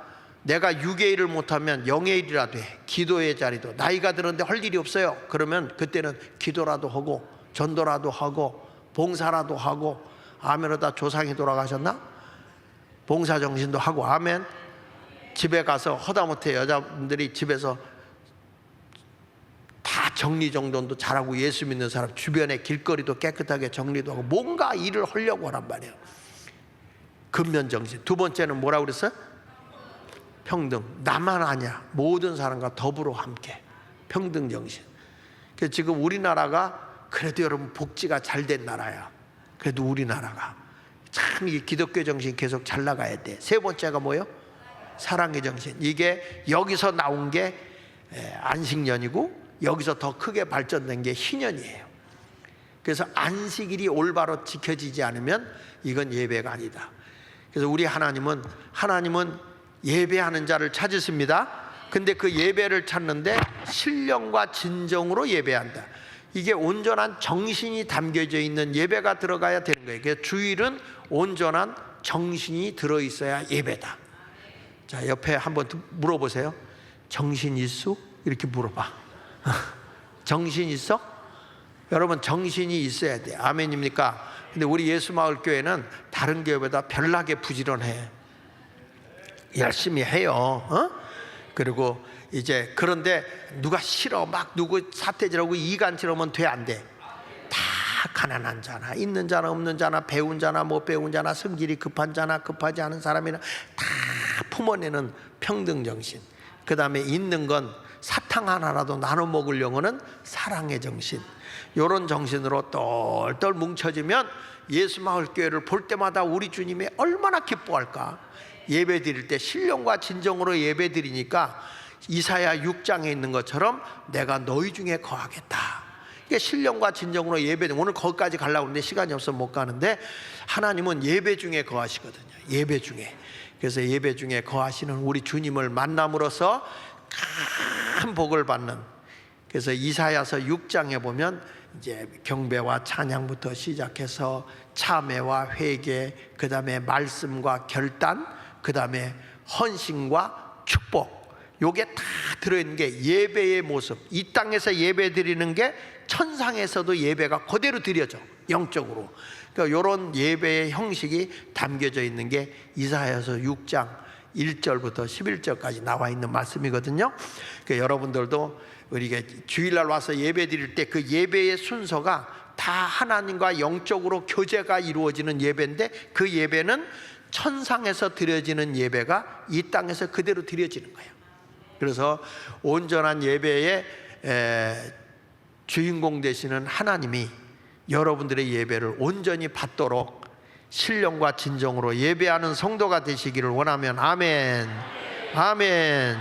내가 6의 일을 못하면 0의 일이라도 해. 기도의 자리도, 나이가 들었는데 할 일이 없어요. 그러면 그때는 기도라도 하고 전도라도 하고 봉사라도 하고, 아멘하다 조상이 돌아가셨나? 봉사정신도 하고, 아멘. 집에 가서 허다못해 여자분들이 집에서 다 정리정돈도 잘하고 예수 믿는 사람, 주변에 길거리도 깨끗하게 정리도 하고 뭔가 일을 하려고 하란 말이에요. 근면정신. 두 번째는 뭐라고 그랬어요? 평등. 나만 아니야, 모든 사람과 더불어 함께. 평등정신. 그래서 지금 우리나라가 그래도 여러분 복지가 잘 된 나라야. 그래도 우리나라가 참 이 기독교 정신 계속 잘 나가야 돼. 세 번째가 뭐예요? 사랑의 정신. 이게 여기서 나온 게 안식년이고 여기서 더 크게 발전된 게 희년이에요. 그래서 안식일이 올바로 지켜지지 않으면 이건 예배가 아니다. 그래서 우리 하나님은 예배하는 자를 찾으십니다. 근데 그 예배를 찾는데 신령과 진정으로 예배한다. 이게 온전한 정신이 담겨져 있는 예배가 들어가야 되는 거예요. 그래서 주일은 온전한 정신이 들어있어야 예배다. 자, 옆에 한번 물어보세요. 정신 있어? 이렇게 물어봐. 정신 있어? 여러분, 정신이 있어야 돼. 아멘입니까? 근데 우리 예수마을교회는 다른 교회보다 별나게 부지런해. 열심히 해요. 그리고 이제, 그런데 누가 싫어, 막 누구 사태질하고 이간질하면 돼, 안 돼? 다 가난한 자나 있는 자나 없는 자나 배운 자나 못 배운 자나 성질이 급한 자나 급하지 않은 사람이나 다 품어내는 평등정신. 그 다음에 있는 건 사탕 하나라도 나눠 먹으려고는 사랑의 정신. 이런 정신으로 똘똘 뭉쳐지면 예수마을교회를 볼 때마다 우리 주님이 얼마나 기뻐할까. 예배 드릴 때 신령과 진정으로 예배 드리니까 이사야 6장에 있는 것처럼 내가 너희 중에 거하겠다. 이게 신령과 진정으로 예배. 오늘 거기까지 가려고 하는데 시간이 없어서 못 가는데, 하나님은 예배 중에 거하시거든요. 예배 중에. 그래서 예배 중에 거하시는 우리 주님을 만남으로써 큰 복을 받는. 그래서 이사야서 6장에 보면 이제 경배와 찬양부터 시작해서 참회와 회개, 그 다음에 말씀과 결단, 그 다음에 헌신과 축복, 요게 다 들어있는 게 예배의 모습. 이 땅에서 예배 드리는 게 천상에서도 예배가 그대로 드려져, 영적으로. 그러니까 이런 예배의 형식이 담겨져 있는 게 이사야서 6장 1절부터 11절까지 나와 있는 말씀이거든요. 그러니까 여러분들도 우리가 주일날 와서 예배 드릴 때 그 예배의 순서가 다 하나님과 영적으로 교제가 이루어지는 예배인데, 그 예배는 천상에서 드려지는 예배가 이 땅에서 그대로 드려지는 거예요. 그래서 온전한 예배의 주인공 되시는 하나님이 여러분들의 예배를 온전히 받도록 신령과 진정으로 예배하는 성도가 되시기를 원하면 아멘. 아멘.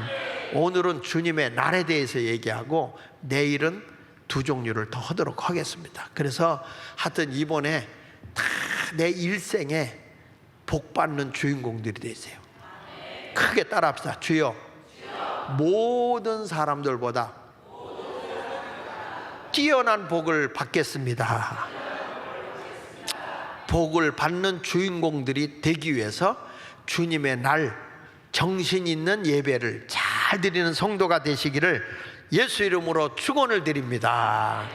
오늘은 주님의 날에 대해서 얘기하고 내일은 두 종류를 더 하도록 하겠습니다. 그래서 하여튼 이번에 다 내 일생에 복받는 주인공들이 되세요. 크게 따라합시다. 주여, 모든 사람들보다 뛰어난 복을 받겠습니다. 복을 받는 주인공들이 되기 위해서 주님의 날 정신 있는 예배를 잘 드리는 성도가 되시기를 예수 이름으로 축원을 드립니다.